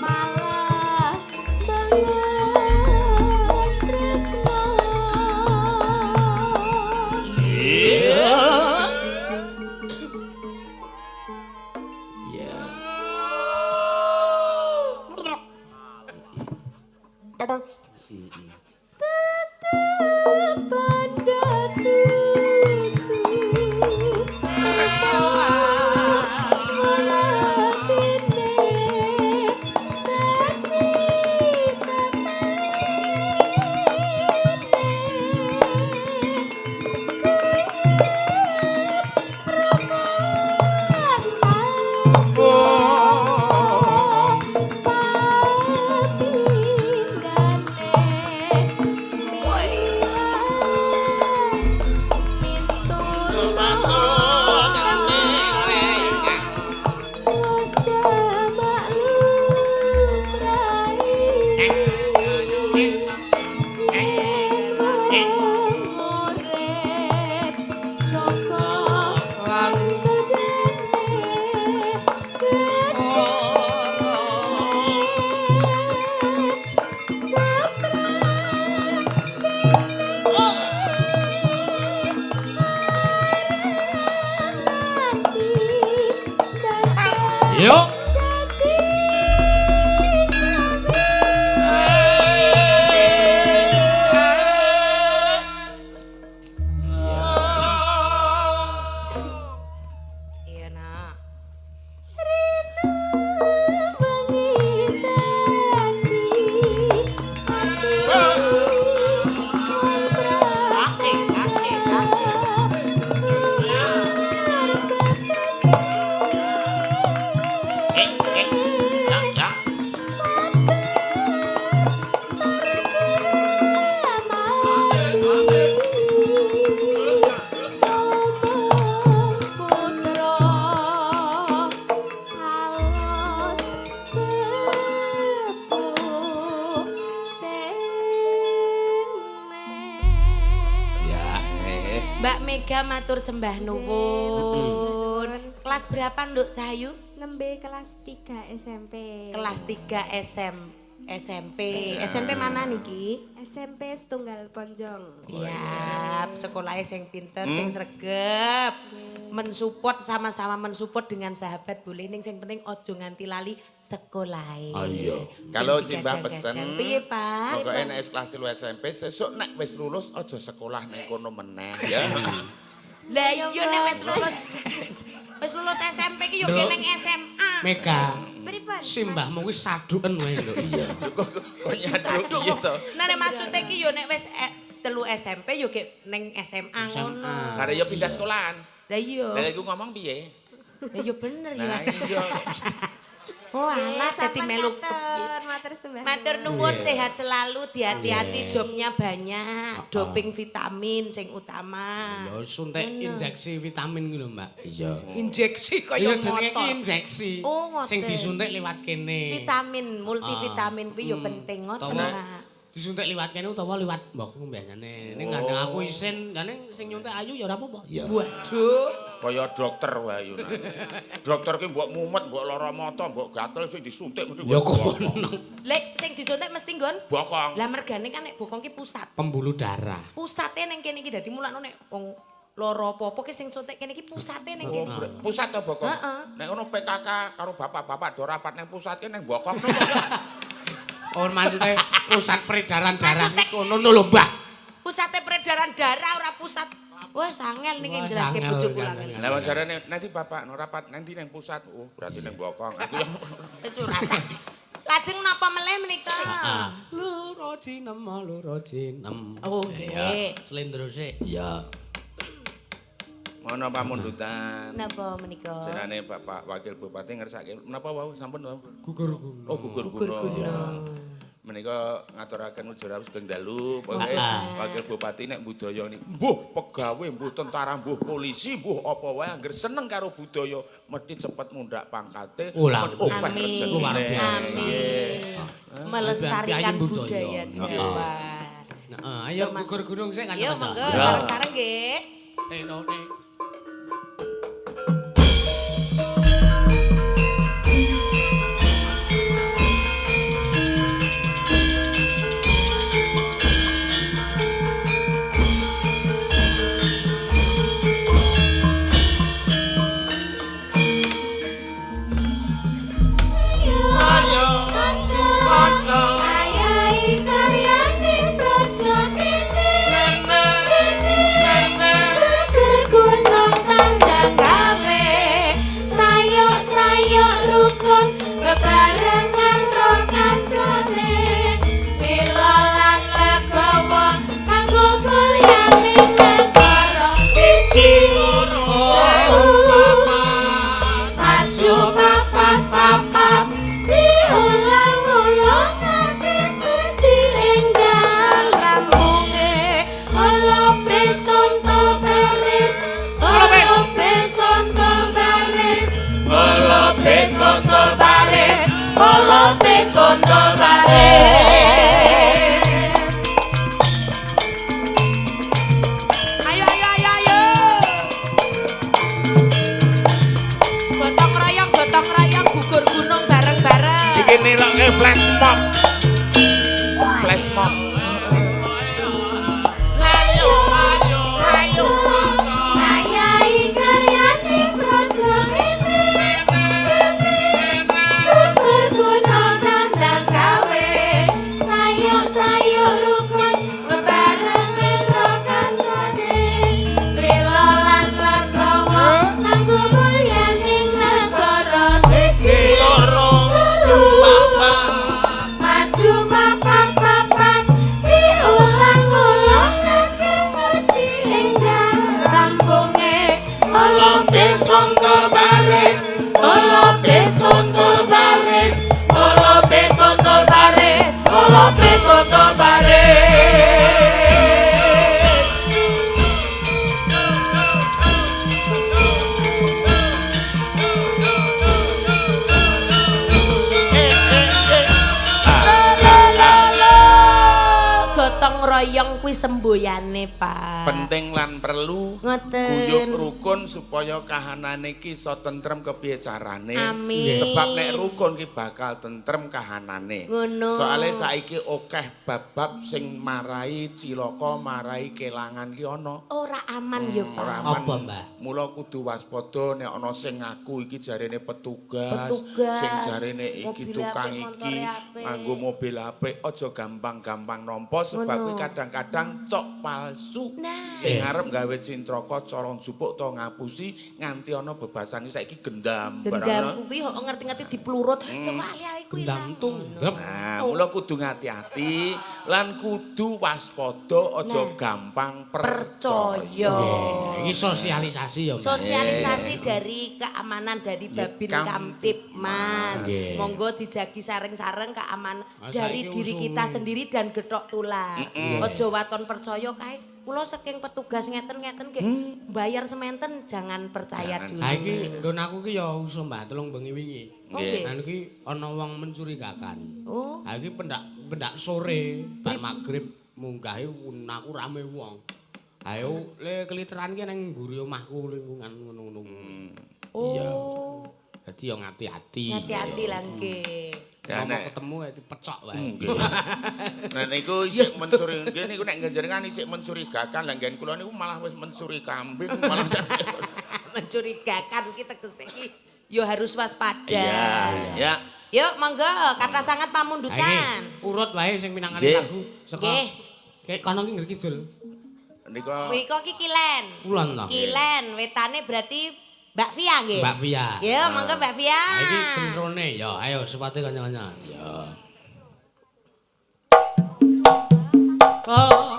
malah banget tresno Iya. banda tutu atine Mega matur sembah nuwun. Kelas berapa Nduk Cahayu? Nembe kelas 3 SMP. Kelas 3 SMP. SMP mana niki? SMP Setunggal Ponjong. Siap, sekolahnya sing pinter, sing sregep. Mensupport sama-sama mensupport dengan sahabat boleh ning sing penting ojo nganti lali sekolahnya. Oh iya. Kalau Simbah pesen, piye Pak? pokoke nek kelas 3 SMP sesuk nek wis lulus aja sekolah ning kono meneh ya. Lah iya nek wis lulus SMP ki yo ning SMA. Mega. Pripun? Simbahmu kuwi saduken wae lho. Iya. Kok nyaduk gitu. Nah nek maksude ki yo nek wis 3 SMP yo ge ning SMA ngono. Are yo pindah sekolahan. Lah iya. Lah iku ngomong piye? Lah yo bener ya. Nah iya. Oh alah dadi melu. Matur sembah. Matur nuwun sehat selalu, hati-hati jobnya banyak, doping vitamin sing utama. Ya suntik injeksi vitamin kuwi lho, Mbak. Iya. Injeksi Iya kaya jenenge ki motor. injeksi. Oh, ngoten. Sing disuntik liwat kene. Vitamin, multivitamin kuwi yo penting ngoten. Utawa disuntik liwat kene utawa liwat mbokku biasane. Ning gandeng aku isin, jane sing nyuntik ayu ya ora apa-apa. Waduh. Kaya dokter wae yo. Dokter ki mbok mumet, mbok lara mata, mbok gatel sing disuntik mesti Ya kono. Lek sing disuntik mesti nggon bokong. lah mergane kan nek bokong ki pusat. Pembuluh darah. Pusate ning kene iki dadi mulakno nek wong lara apa-apa ki sing suntik kene iki pusate ning kene. Pusat to bokong. Heeh. Nek ngono PKK karo bapak-bapak do rapat ning pusat ki ning bokong. Oh maksudnya pusat peredaran darah iki kono lho, Mbak. Pusate peredaran darah ora pusat. Wah, sangel niki Wah, jelaske sangel, bojo sangel, kula. sangel. Lah jarane nanti bapak no rapat nanti ning pusat. Oh, berarti ning bokong. Aku yang Wis ora sah. Lajeng napa meleh menika? Loro cinem. Oh, nggih. Slendro sik. Iya. Mono pamundutan. Napa menika? Jenenge Bapak Wakil Bupati ngersake menapa wau sampun wau? Gugur gunung. Oh, gugur gunung. Menika ngaturaken ujara sugeng dalu, pokoke Wakil Bupati nek budaya niku mbuh pegawe, mbuh tentara, mbuh polisi, mbuh apa wae anggere seneng karo budaya mesti cepet mundhak pangkate. Amin. Melestarikan budaya Jawa. Heeh, ayo gugur gunung sik Yo kanca-kanca. monggo sareng-sareng nggih. Tenone. Gotong royong gugur gunung bareng-bareng. Iki niroke flash mob. Flash mob. Ayo ayahi karyane project ini. Gugur gunung tandang gawe. Sayuk-sayuk rukun bebarengan ro kancane. Lila lan legowo kanggo mulyaning negara siji loro papat. Maju papat-papat royong kuwi semboyane, Pak. Penting lan perlu Ngoten. guyub rukun supaya kahanane iki iso tentrem kepiye carane. Amin. Sebab nek rukun ki bakal tentrem kahanane. Ngono. Soale saiki akeh bab-bab sing marai cilaka, marai kelangan ki ana. Ora aman ya, Pak. Ora aman. Apa, Mbah? Mula kudu waspada nek ana sing ngaku iki jarene petugas, Petugas. sing jarene iki Mobil tukang apik, iki montore apik. nganggo mobil apik, aja gampang-gampang nampa sebab Ngono. kuwi kadang-kadang cok palsu. Nah. Sing arep gawe cintraka cara njupuk to ngapusi nganti ana bebasan saiki gendam Gendam barang. kuwi kok ngerti-ngerti diplurut. Ya ali-ali kuwi. Gendam lah. tunggep. Nah, mula kudu ngati-ati lan kudu waspada aja Nah. gampang Percaya. percaya. Iki sosialisasi ya. Mbak. Sosialisasi dari keamanan dari Ya, Babin Kamtib, Kamtib, Mas. Nggih. Monggo dijagi sareng-sareng keamanan Ah, dari saiki diri usume. kita sendiri dan gethok tular. Aja waton percaya kae. Kula saking petugas ngeten-ngeten nggih bayar sementen jangan percaya Jangan. dulu. Ha iki nggon aku ki ya usum Mbah telung bengi wingi. Nggih. Nah iki ana wong mencurigakan. Oh, Ha iki pendak sore bar magrib munggah aku rame wong. Ayo le keliteran ki nang mburi omahku lingkungan ngono-ngono. Iya. oh. Dadi yo ngati-ati. Hati-hati lah nggih. Ya, Nek nek- ketemu ya dipecok wae. Nggih. Nah niku isih mencurigakan niku nek njenengan isih mencurigakan lah nggen kula niku malah wis mencuri kambing malah Mencurigakan kita kesini. Yo harus waspada. Iya, ya. Yuk, monggo kata sangat Ha pamundutan. iki urut wae sing minangkani Nggih. lagu saka Nggih. kayak kono ki ngerti kidul. Nika Wiko ki kilen. Kulon to. Kilen, wetane berarti Mbak Via nggih. Mbak Via. Yo, monggo Mbak Via. Ha iki kentrone ya ayo sepate kanca-kanca. Ya. Oh.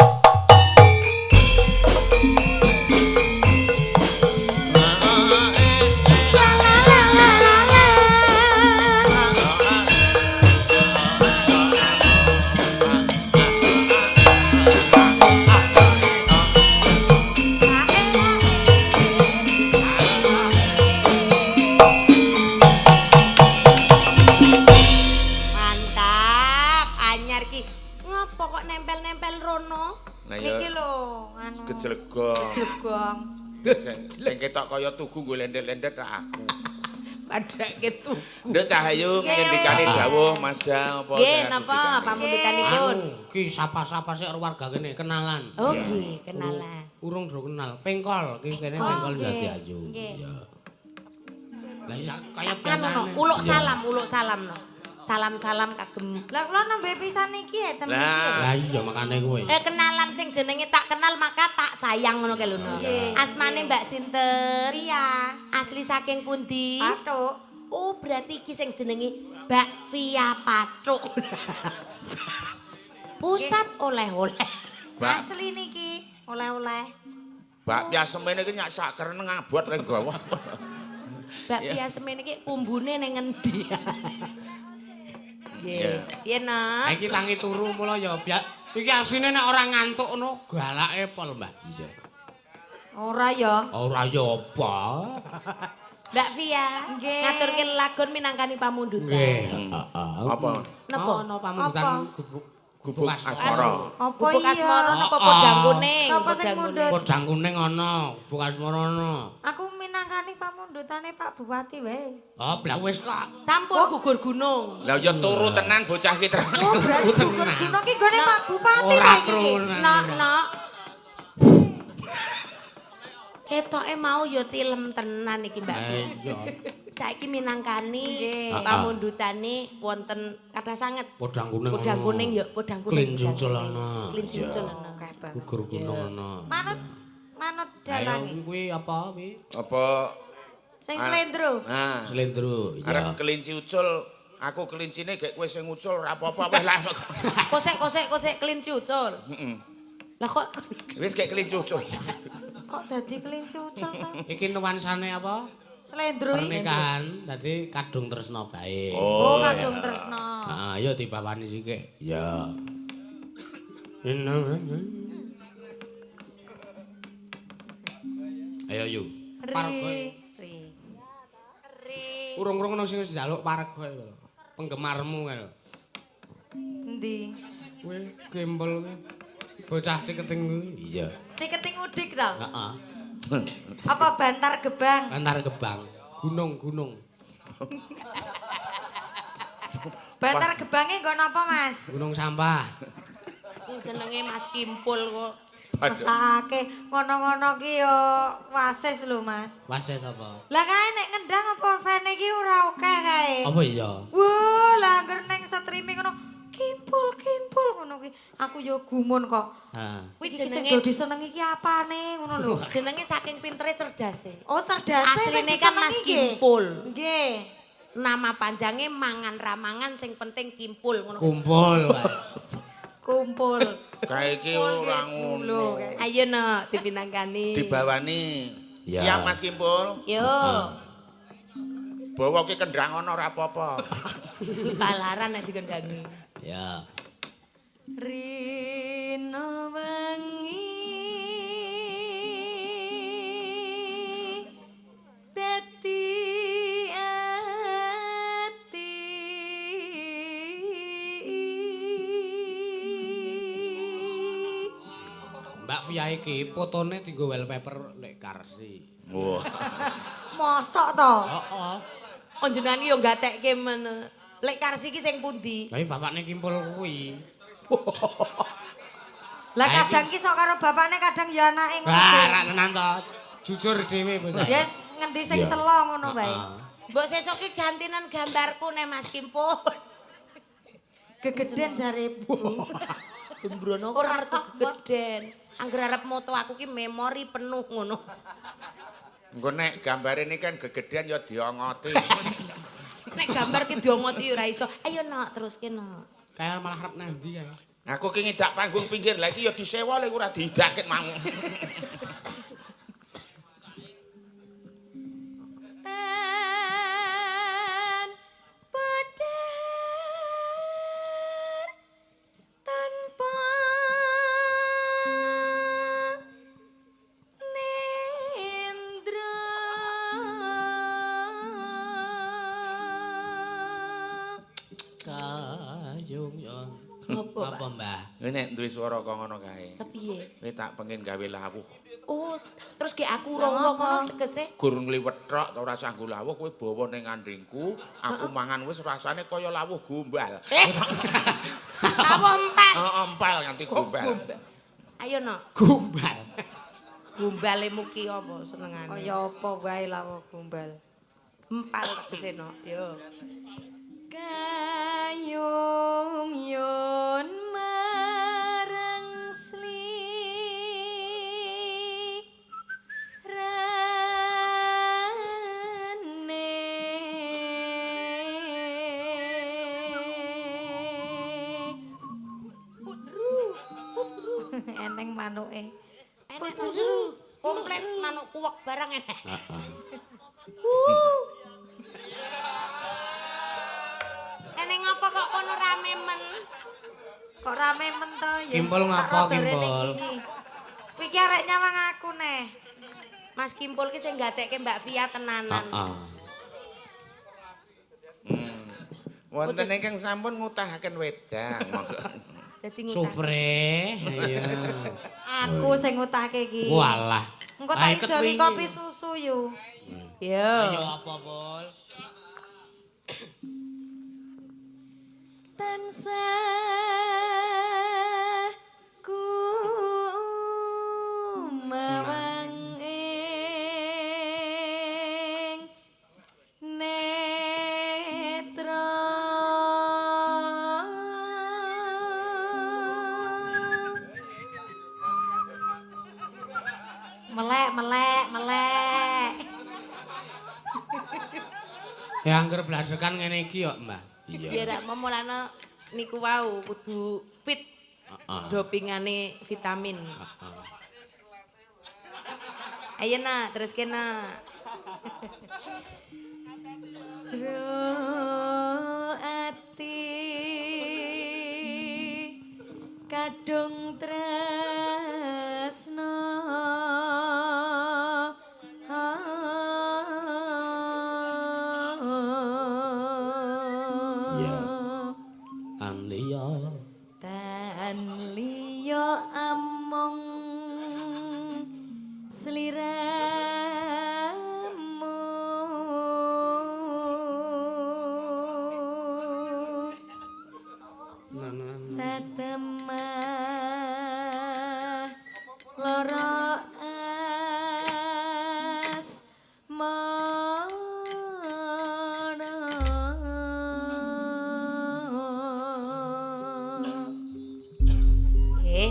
Mantap, anyar ki. Ngopo kok nempel-nempel rono? nah Niki ya lho, anu. kejelegong. Jegong. Sing ketok kaya tugu nggo lendet-lendet ra aku. Padake tuh. Nduk Cahayu Nggih. ngendikane dawuh Masda apa? Nggih, kira napa ngendikane? pamundutanipun? Anu, ki sapa-sapa sik warga kene kenalan. Oh nggih, kenalan. Urung do kenal. Pengkol ki kene Pengkol, pengkol nggih. dadi ayu. Nggih. Iya. Lah isa kaya Anu biasa. no, uluk salam no. Salam-salam kagem. Lah kula nembe pisan iki ya temen Lah. iki. Lah iya makane kowe. Kenalan sing jenenge tak kenal maka tak sayang ngono kae lho. No. Nggih. Asmane Mbak sinten? Ria, Asli saking pundi? Patuk. Oh, berarti iki sing jenenge Mbak Via Patruk. Pusat oleh-oleh. Mbak, Asli niki oleh-oleh. bakpia semene iki nyak sak kereneng abot rek gawa. Mbak Via semen iki umbune ning endi? Nggih. Piye, Ha Nak? iki tangi turu mula ya iki asline nek ora ngantuk ngono galake pol Mbak. Iya. Ora ya. Ora ya apa. Mbak Via, Nggih. ngaturke lagon minangkani pamundutan. Nggih. Apa? Napa? Ana pamundutan gubuk Gubuk asmara. Apa Bubuk iya? asmara napa Oh, podang oh. kuning? Sapa sing Podang mundhut? kuning. Podang kuning ana, gubuk asmara ana. Aku minangkani pamundutane Pak Bupati wae. Oh, bla wis kok. Sampun gugur gunung. Lah ya turu tenan bocah ki terang. Oh, berarti gugur gunung ki gone Pak Bupati Ora wae iki. krungu. Nok. Ketoke mau ya tilem tenan iki Mbak Via. Iya. Saiki minangkani Nggih. pamundutane wonten kathah sanget. Podang kuning. Podang ana. kuning ya, podang kuning. Klinci ucul podang kuning. ana. Klinci Iya. ucul ana. Akeh banget. Gugur gunung ana. Manut Ayo dalange. kuwi apa kuwi? Apa? Sing slendro. Nah, Slendro. arep Iya. kelinci ucul, aku kelincine gek kowe sing ucul ora apa-apa wis lah. Kosek klinci ucul. Heeh. Lah kok Wis gek kelinci ucul. Kok dadi kelinci ucul ta? Iki nuansane apa? Slendro iki. Pernikahan dadi kadung tresna bae. Oh, kadung tresno. Ah, ayo dibawani sithik. Ya. Ayo yu. Ri. Ri. Urung-urung ono sing wis njaluk pareg kowe lho. Penggemarmu kae lho. Endi? Kowe gembel kowe. Bocah ciketing kuwi. Iya. Ciketing udik to? Heeh. Apa Bantar Gebang? Antar Gebang. Gunung. Bantar Gebangnya nggo napa, Mas? Gunung sampah. Senenge Mas Kimpul kok. Mesake ngono-ngono ki yo wasis lho, Mas. Wases apa? Lah kae nek ngendang apa vene iki ora akeh kae. Apa iya? Wah, lah angger neng streaming ngono kimpul ngono ki. Aku yo gumun kok. Ha. Kuwi Iki sing jenenge do disenengi ki apane ngono lho. jenenge saking pintere cerdase. Oh, cerdase Asline kan Mas Kimpul. Kimpul. Nggih. Nama panjangnya mangan ramangan sing penting kimpul ngono. Kumpul wae. Kumpul. Kae iki ora ngono. Ayo no dipinangkani. Dibawani. Ya. Siap Mas Kimpul. Yo. Bawa ki kendhang ana ora apa-apa. Kuwi palaran nek dikendangi. Ya. Rino wengi dadi ati Mbak Via iki fotone dienggo wallpaper nek Karsi. Wah. mosok to. Heeh. Panjenengan yo gatekke men. Lek Karsi iki sing pundi? Lah bapakne Kimpul kuwi. Lah kadang ki sok karo bapakne kadang ya anake ngono. Wah, ra tenan to. Jujur dhewe bocah. Yes, ngendi sing Iya. selo ngono bae. Mbok sesuk ki gantinan gambarku nek Mas Kimpul. Gegeden jare Gembrono ora ngerti gegeden. Angger arep moto aku ki memori penuh ngono. Engko nek gambare ini kan gegedian ya diongoti. Nek gambar ki diongoti ora iso. Ayo nok teruske nok. Kayak malah arep nandi kae. Aku ki ngidak panggung pinggir lagi ya disewa lek ora diidakit mau. tan padar tanpa nendra Kayung ya. Apa, Apa, Mbah? Nek duwe swara kok ngono kae. Kepiye? Kowe tak pengen gawe lawuh. Oh, terus ki aku ora ngono tegese. Gur ngliwet tok ora usah nggo lawuh kowe bawa ning andringku, aku mangan wis rasane kaya lawuh gombal. Lawuh empal. Heeh, empal nganti gombal. Ayo nok. Gombal. Gombalemu ki apa senengane? kaya apa wae lawa gombal. Empal tegese nok. Yo. Kayung yon marang sli rane eneng manuke Enek komplit manuk kuwek barang enek. Eneng apa kok kono rame men? kok rame men to ya Kimpul tak ngapa, rada rene Kimpul? iki. Kuwi ki arek nyawang aku neh. Mas Kimpul ki sing gatekke Mbak Via tenanan. Heeh. Wonten ingkang sampun ngutahaken wedang. Dadi ngutang. Supre. Iya. Aku sing ngutahke iki. Walah. Engko tak ijoli kopi susu yo. Yo. Ayo apa, Bol? Tansah ku mawang ing netra melek Ya angger bladekan ngene iki kok, Mbah. Biar rak memulane niku wau kudu fit. Heeh. Dopingane vitamin. Heeh. Ayo nak, terus kena. Sro ati kadung tresno Iya. An liya. tan liya am sliramu satemah loro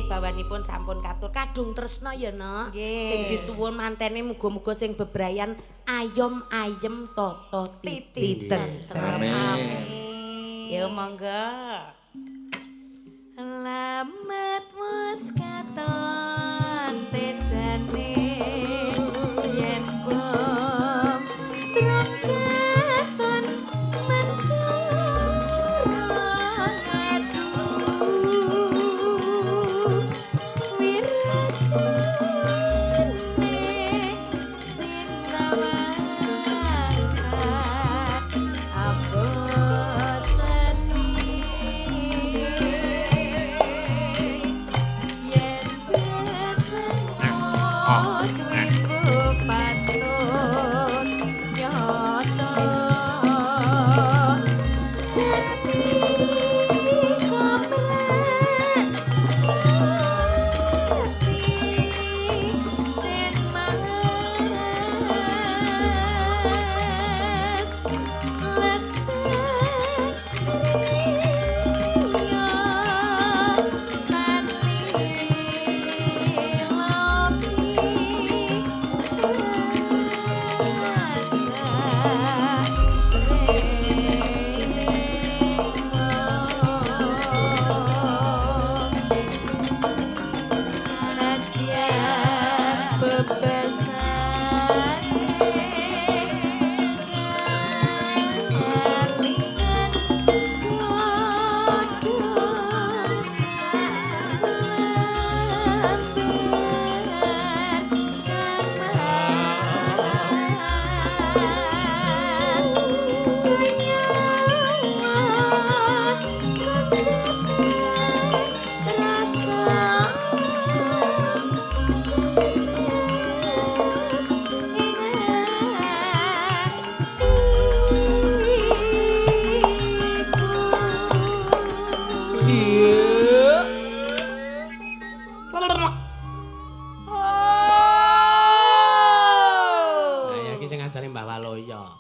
bawanipun sampun katur kadung tresna ya no sing disuwun mantene muga-muga sing bebrayan ayom ayem toto tititen amin ya monggo lamat wis katon tejane yen bom drongketon mencurang aduh wirakane sinawangkat abosani yen besen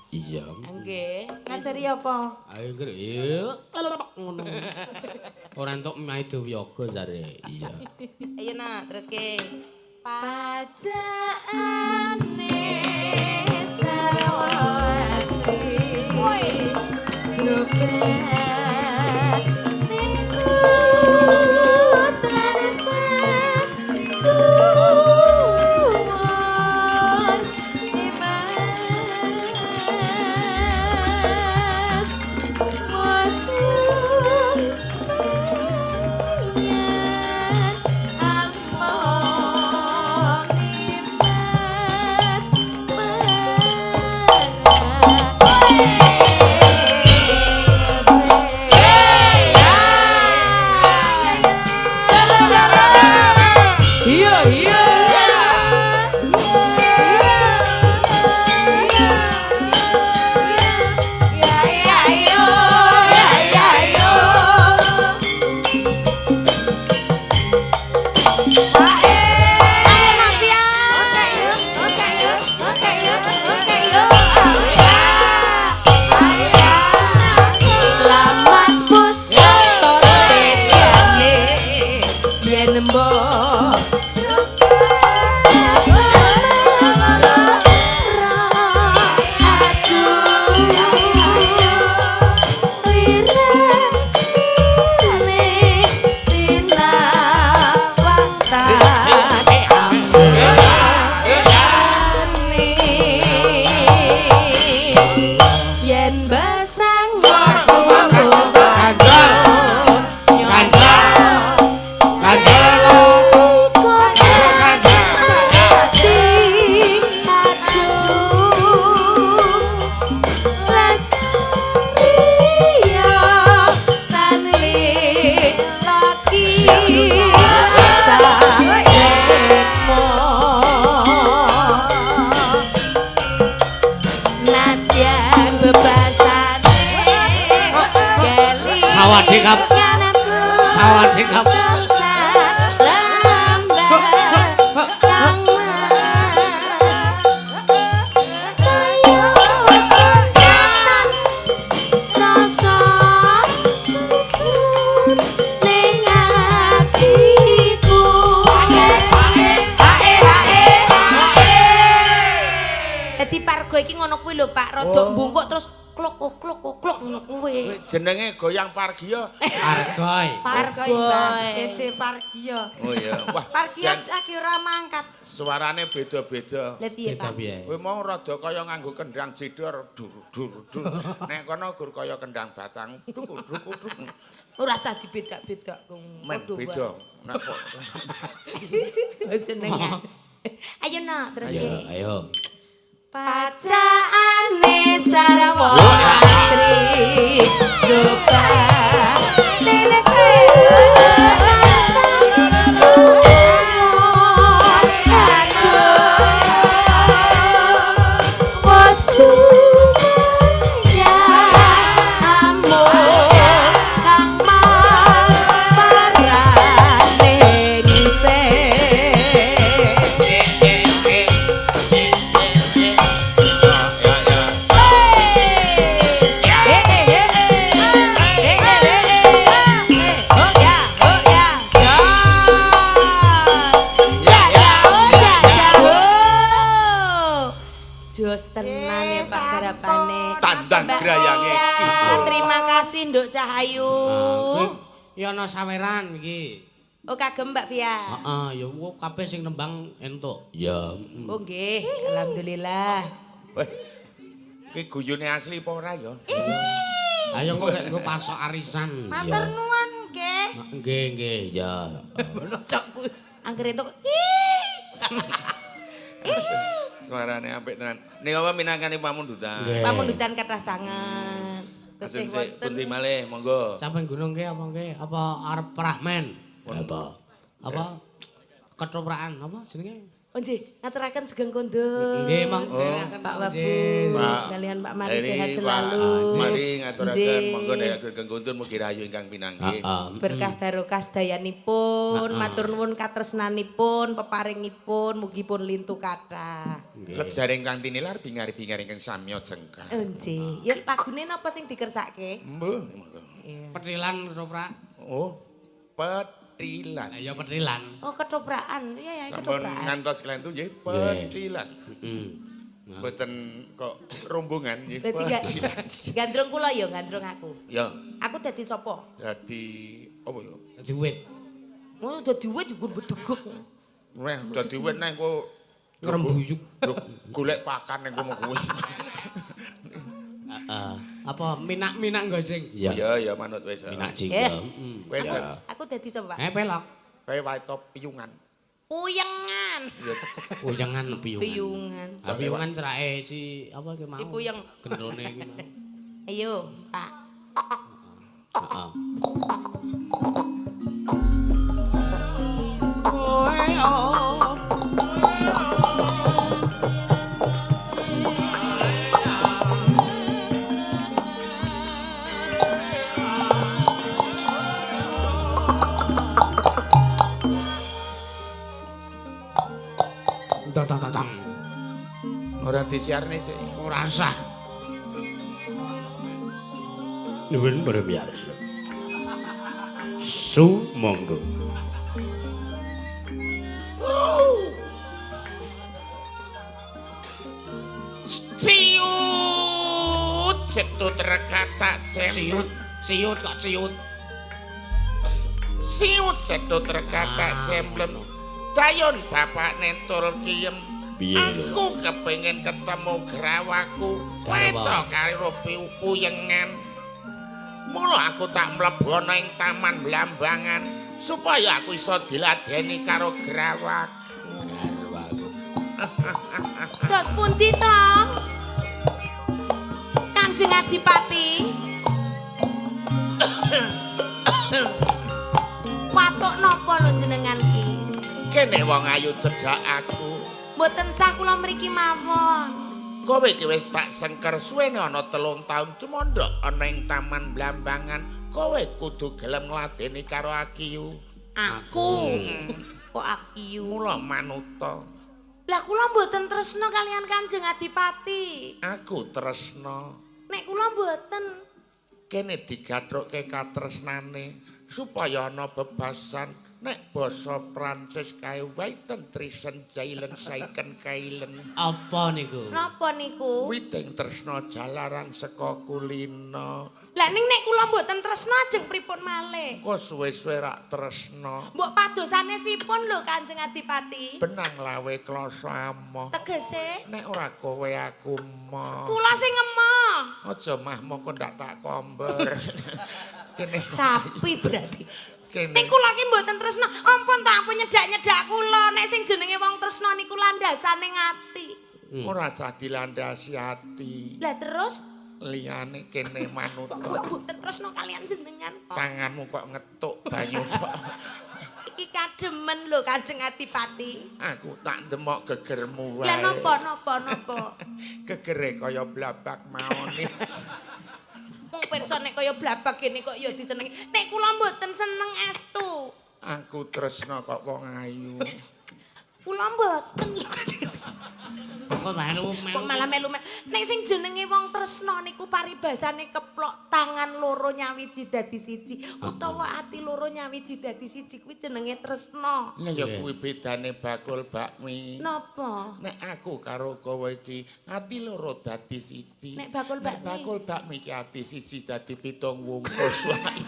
Iya. Nggih. Ngajari apa? Ayo nggih. Iya. Ngono. Ora entuk maido yoga jare. Iya. Ayo nak, terus ke. Pajakane sarawasi. Woi. Jroket ningku terasa kuwon dimas musuh bayan among dimas Kanjeng Sawadikap. Sawadikap. Dadi pargo iki ngono kuwi lho Pak, rada bungkuk terus klok ngono kuwi. Jenenge goyang pargia. Argoy. Pargoy. Gede Pargio. Oh iya. Wah, Pargio lagi ora mangkat. suarane beda-beda. Lah piye Pak? Piye? Kowe mau rada kaya nganggo kendang jedor dur. Nek kono gur kaya kendang batang duk. Ora usah dibedak-bedak kong. Men beda. Nek kok Jenengan. Ayo nak terus Ayo, iki. ayo. Pacaane Sarawatri coba neneke Jos tenan ya Pak garapane. tandang grayange kidul. Terima kasih Nduk Cahayu. Kuwi ya ana saweran iki. Oh kagem Mbak Via. Heeh, ya kok kabeh sing nembang entuk. Ya. Oh nggih, alhamdulillah. Weh. Ki guyune asli apa ora ya? Ayo kok pasok arisan. Matur nuwun nggih. Nggih, ya. Ono cok kuwi. Angger entuk. Suarane apik tenan. Ning apa minangkane pamundutan. Nggih. Pamundutan kathah sanget. Terus Ajeng sing sik pundi malih, monggo. Sampai gunung ke apa ke? Apa arep ramen? Apa? Ketoprakan apa jenenge? Oh nggih, ngaturaken sugeng kondang. Nggih, Mang. Pak Wabu, Pak. kalian Pak Mari Eri, sehat Pak. selalu. Mari ngaturaken Nggih. monggo nek Geng Guntur mugi rahayu ingkang pinanggih. Berkah barokah sedayanipun, matur nuwun katresnanipun, peparingipun, mugi pun lintu kathah. Lebjaring kang tinilar bingar-bingar ingkang samya jengkah. Oh nggih, ya lagune napa sing dikersake? Mbuh, monggo. Petilan ketoprak. Oh, petilan. Ya petilan. Oh ketoprakan, iya ya Sampun ketoprakan. ngantos klentu nggih petilan. Heeh. Mboten kok rombongan nggih. Berarti gandrung kula ya, gandrung aku. Ya, Aku dadi sapa? dadi apa ya? Dadi wit. Oh dadi wit gur bedegek. Weh, dadi wit nek kok Ngrembuyuk. golek pakan nek kono kuwi. Heeh. Apa minak-minak gojeng? Ya, ya manut wis. Minak jing. Eh. Kowe Aku dadi sapa, Pak? Pelok. kowe wae piyungan. Uyengan. Ya, Uyengan piyungan. Piyungan. Piyungan cerake si apa ki mau? Si Puyeng. Gendrone iki mau. Ayo, Pak. Heeh. Oh. Tatang. ora disiarne sik. Ora sah. Nuwun para miyarsa. Sumangga. Ciut cetut rekata cem. Siut kok ciut. Siut cetut rekata cemblem. Dayon bapak nentul kiyem. Aku kepengin ketemu grawaku. Wetok karo puyengan. Mula aku tak mlebu ana ing taman Blambangan supaya aku iso diladeni karo grawaku. Dos pundi to? Kanjeng Adipati. Watuk napa lho jenengan ki? Kene wong ayu cedhak aku. Mboten sah kula mriki mawon. Kowe iki wis tak sengker suwene ana 3 taun cumondhok ana ing taman Blambangan. Kowe kudu gelem ngladeni karo Akiyu. Aku. Kok Akiyu? Mula manuta. Lah kula mboten tresna kalian Kanjeng Adipati. Aku tresna. Nek kula mboten. Kene digathukke katresnane supaya ana bebasan. Nek basa Prancis kae waiten trisen jailen saiken kailen. Apa niku? Napa niku? Witing tresna jalaran saka kulina. Lah ning nek kula mboten tresna ajeng pripun malih? Kok suwe-suwe rak tresna. Mbok padosanesipun lho Kanjeng Adipati. Benang lawe klasa amoh. Tegese Nek ora kowe aku moh. kula sing ngemoh. Aja mah mongko ndak tak komber. Kene Sapi berarti. kene. Nek kula ki mboten tresna, ampun ta ampun nyedak-nyedak kula. Nek sing jenenge wong tresna niku landasane ati. Ora usah dilandasi ati. Lah terus Liyane kene manut. kok kula mboten tresna kalian jenengan kok. Tanganmu kok ngetuk banyu kok. Iki kademen lho Kanjeng Adipati. Aku tak demok gegermu wae. Lah napa? Gegere kaya blabak maone. Wong pirsa nek kaya blabak kene kok ya disenengi. Nek kula mboten seneng estu. Aku tresna kok wong ayu. Kula mboten. Kok Kok malah melu. Nek sing jenenge wong tresna niku paribasane keplok tangan loro nyawiji dadi siji utawa ati loro nyawiji dadi siji kuwi jenenge tresna. Lah ya kuwi bedane bakul bakmi. Napa? Nek aku karo kowe iki ati loro dadi siji. Nek bakul bakmi. Bakul bakmi iki ati siji dadi 7 wungkus wae.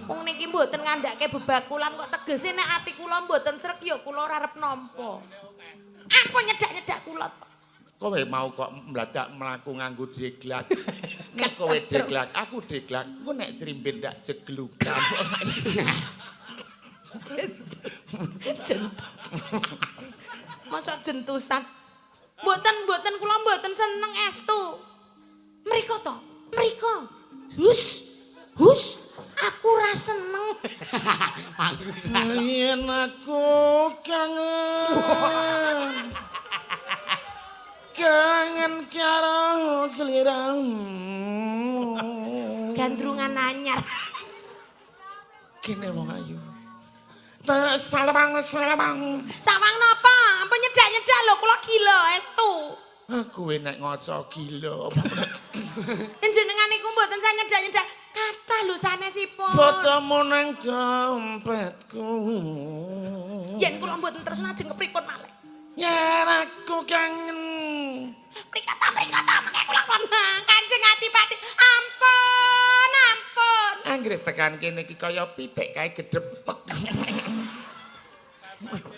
Wong niki mboten ngandhake bebakulan kok tegese nek ati kula mboten srek ya kula ora arep nampa. Ampun nyedak-nyedak kula. Kowe mau kok mladak mlaku nganggo deglat. Nek kowe deglat, aku deglat. Engko nek srimbit ndak jeglugan. Masa jentusan. Mboten kula mboten seneng estu. Mriko to, mriko. Hus. Aku ora seneng. Yen aku kangen karo sliramu. Gandrungan anyar. Kene wong ayu. Salabang. Sawang napa? Ampun nyedak-nyedak lho kula gila estu. Aku nek ngaca gila. Jenengan niku mboten saya nyedak-nyedak. Kathah lho sanesipun. Fotomu nang dompetku. Yen kula mboten tresna ajeng kepripun malih. Yen aku kangen. Prikata mengke kula Kanjeng Adipati. Ampun. Anggres tekan kene iki kaya pitik kae gedhepek.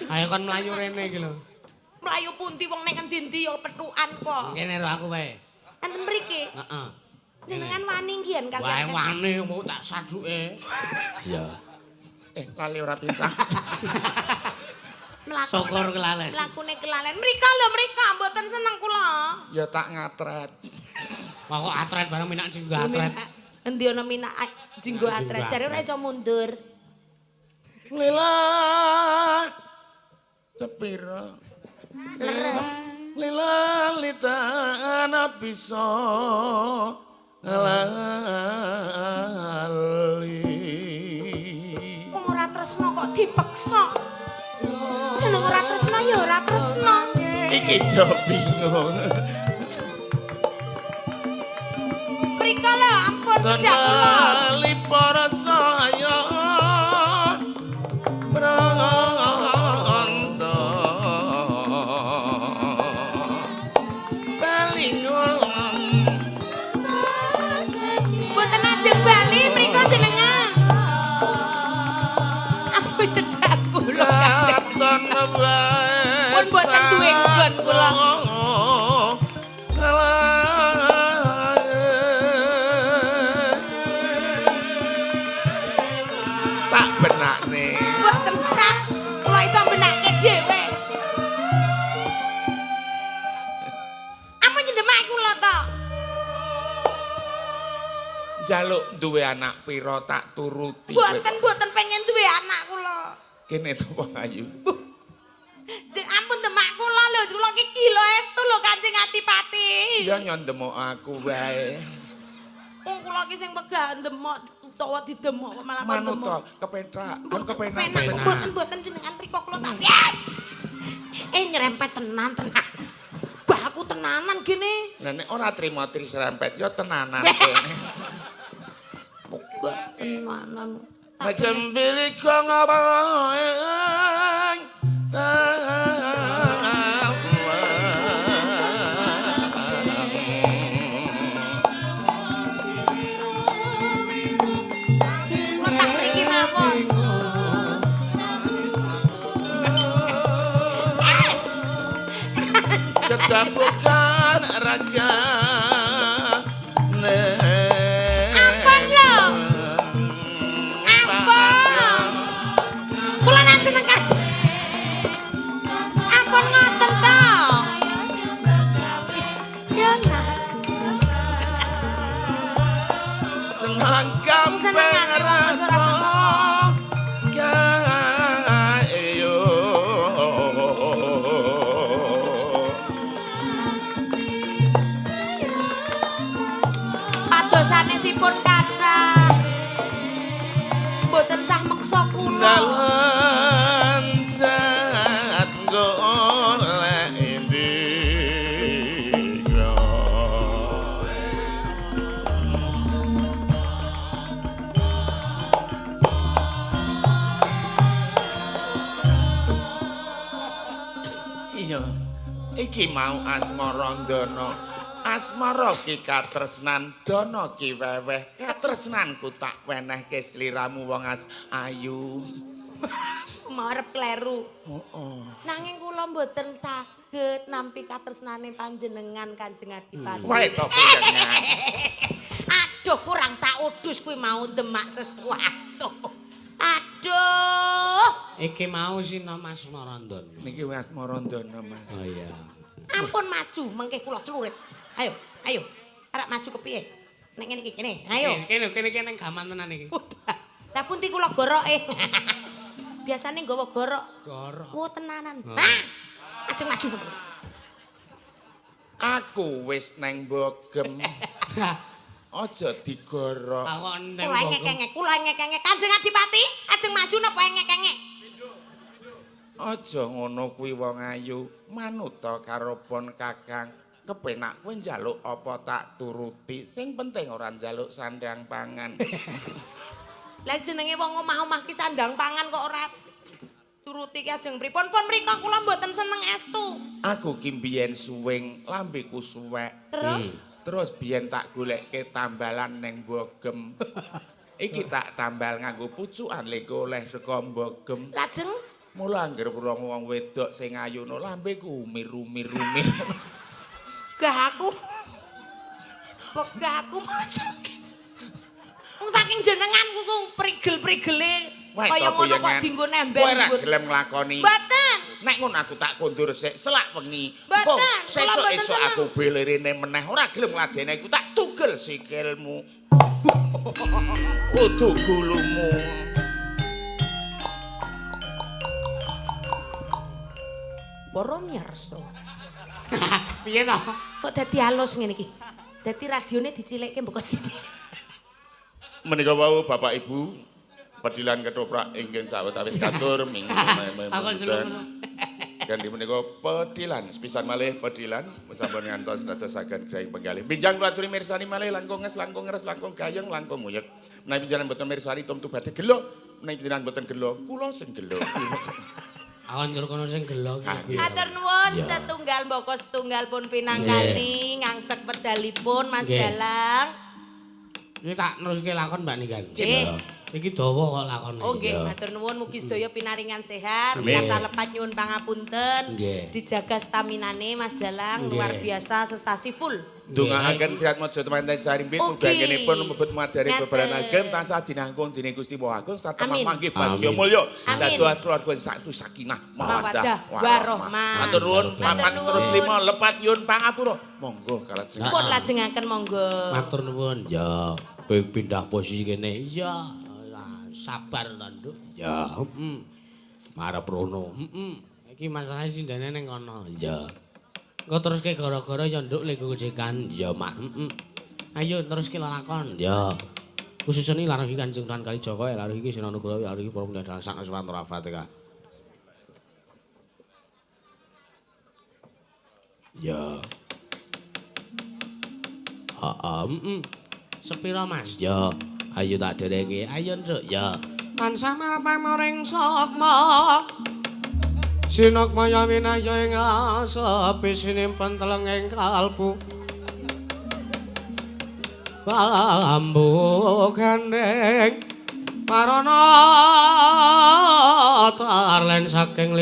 Ayo kon mlayu rene iki lho. Mlayu pundi wong nek endi-endi ya pethukan kok. Kene lho aku wae. Enten mriki. Heeh. Jenengan wani nggih Wae kalian. wani mau tak saduke. Iya. Lali ora pincang. Syukur kelalen. Lakune kelalen. Mrika mboten seneng kula. Ya tak ngatret. Wah kok atret bareng minak jinggo atret. Endi ana minak jinggo atret jare ora iso mundur. Lila. Kepira. Leres. Lila lita ana bisa lali. Wong ora tresna kok dipeksa. Jeneng ora tresna ya ora tresna. Iki jo bingung. Mrika lho ampun tidak kula. Senali para saya pranto balingulem Mboten ajeng bali mrika jenengan. Ampun tidak kula. katon wae Pun mboten duwe nggon kula. Tak benakne. Mboten sah. Kula iso benake dhewe. Ampun nyendemake kula to. Jaluk duwe anak pira tak turuti. Mboten pengen duwe anak kula. Kene to wong ayu. Ampun demak kula lho, kula iki gila estu lho Kanjeng Adipati. Ya nyondemok aku wae. Wong kula iki sing pegah ndemok utawa didemok kok malah Manut demok. to, kepenak. Kan kepenak. Mboten jenengan riko kula tapi. Nyerempet tenan. Bah aku tenanan gini. Lah nek ora trima serempet ya tenanan. Wah, tenanan. Kembali kang apa? Letak mriki mawon. Kedapukan raga Ampun lho. Ampun. Kula nang seneng kaji. Ampun ngoten to. Ya lah. senang kampeng Senengane wong wis ora seneng. kayo Padosanesipun kathah. Mboten sah meksa kula. dalan jat golek indika iya iki mau asmarandana asmara ki katresnan dana ki weweh katresnanku tak wenehke sliramu wong ayu Marep kleru. oh. Nanging kula mboten saged nampi katresnane panjenengan Kanjeng Adipati. Wae to panjenengan Aduh kurang saudus kuwi mau demak sesuatu. Aduh. Iki mau sina Mas Marandon. niki wis marandana Mas Oh iya. Ampun maju mengke kula celurit. Ayo, ayo. Arek maju kepiye? Nek ngene iki kene. Ayo. Kene gaman tenan iki. Lah pundi kula goroke. Biasane nggawa gorok. Gorok. Oh tenanan. Nah. Ajeng maju. aku wis neng bogem aja digorok Aku ndang. Kula ngekenge. Kanjeng Adipati, ajeng maju napa ngekenge? aja ngono kuwi wong ayu manut to karo pon kakang kepenak kowe njaluk apa tak turuti sing penting ora njaluk sandang pangan Lah jenenge wong omah-omah ki sandang pangan kok ora turuti ki ajeng pripun? Pun mriko kula mboten seneng estu. aku ki mbiyen suwing lambeku suwek terus biyen tak goleke tambalan neng bogem iki tak tambal nganggo pucukan lek oleh saka bogem Lajeng mula anggere wong wedok sing ayuno lambeku umir-umir gah aku masak. Wong saking jenenganku ku prigel-prigele kaya ngono kok dienggo nembel. Kowe ora gelem nglakoni. Mboten. Nek ngono aku tak kondur sik selak wengi. Mboten, kula Sesuk mboten esuk seneng. aku belerene meneh ora gelem ngladeni aku tak tugel sikilmu. Kudu gulumu. Para miyarsa. Piye to? Kok dadi alus ngene iki? Dadi radione dicilekke mboko sithik. Menika wau Bapak Ibu pedilan ketoprak inggih sawetawis katur minggu Aku jeneng. Ganti menika pedilan sepisan malih pedilan sampun ngantos dadosaken graing penggalih. Pinjang kula aturi mirsani malih langkung nges langkung ngeres langkung gayeng langkung nguyek. Menawi panjenengan boten mirsani tumtu badhe gelo, menawi panjenengan boten gelo kula sing gelo. Aku njur kono sing gelo iki. Matur nuwun setunggal mboko setunggal pun pinanggani ngangsek pedalipun Mas Nggih. Galang. Iki tak neruske lakon Mbak Nikan. Nggih. Iki dawa kok lakone. Oh nggih, matur nuwun mugi sedaya pinaringan sehat, Amin. kata lepat nyuwun pangapunten. Nggih. Dijaga staminane Mas Dalang Nggih. luar biasa sesasi full. Ndongaaken sehat mojo temanten sarimpit Ugi. muga-muganipun mlebet madari Ngeten. bebaran ageng tansah jinangkung dening Gusti Maha Agung satemah Amin. manggih bagya Amin. mulya Amin. dados keluarga saksu sakinah Mawaddah, mawaddah warahmah. matur nuwun Matur papat nuwun. terus lima lepat nyuwun pangapura monggo kalajeng Pun lajengaken monggo. Matur nuwun. Ya, kowe pindah posisi kene. Ya, sabar to, Nduk. Ya, Marep rono. Iki masalah sindene ning kono. Ya. Engko teruske gara-gara ya Nduk lek gojekan. Ya, Mak. Ayo teruske lakon. Ya. Khususane laruhi Kanjeng Tuhan Kalijaga, laruhi Sina Nugraha, laruhi para pendalang sak Swantra Fatihah. Ya. Sepira Mas? Ya. Ayo tak dereke. Ayo Nduk ya. Tansah malpamoring sukma. Sinakmaya winaya ing asepi sinimpen telenging kalbu. Bambu gandeng marana tarlen saking